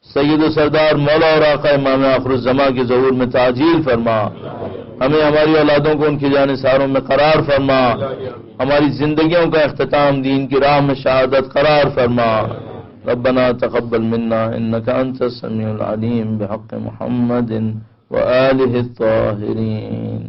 سید و سردار مولا اور آقا امام آخر الزماں کے ظہور میں تعجیل فرما. ہمیں ہماری اولادوں کو ان کے جانثاروں میں قرار فرما. ہماری زندگیوں کا اختتام دین کی راہ میں شہادت قرار فرما. ربنا تقبل منا انك انت السميع العليم بحق محمد وآله الطاهرين.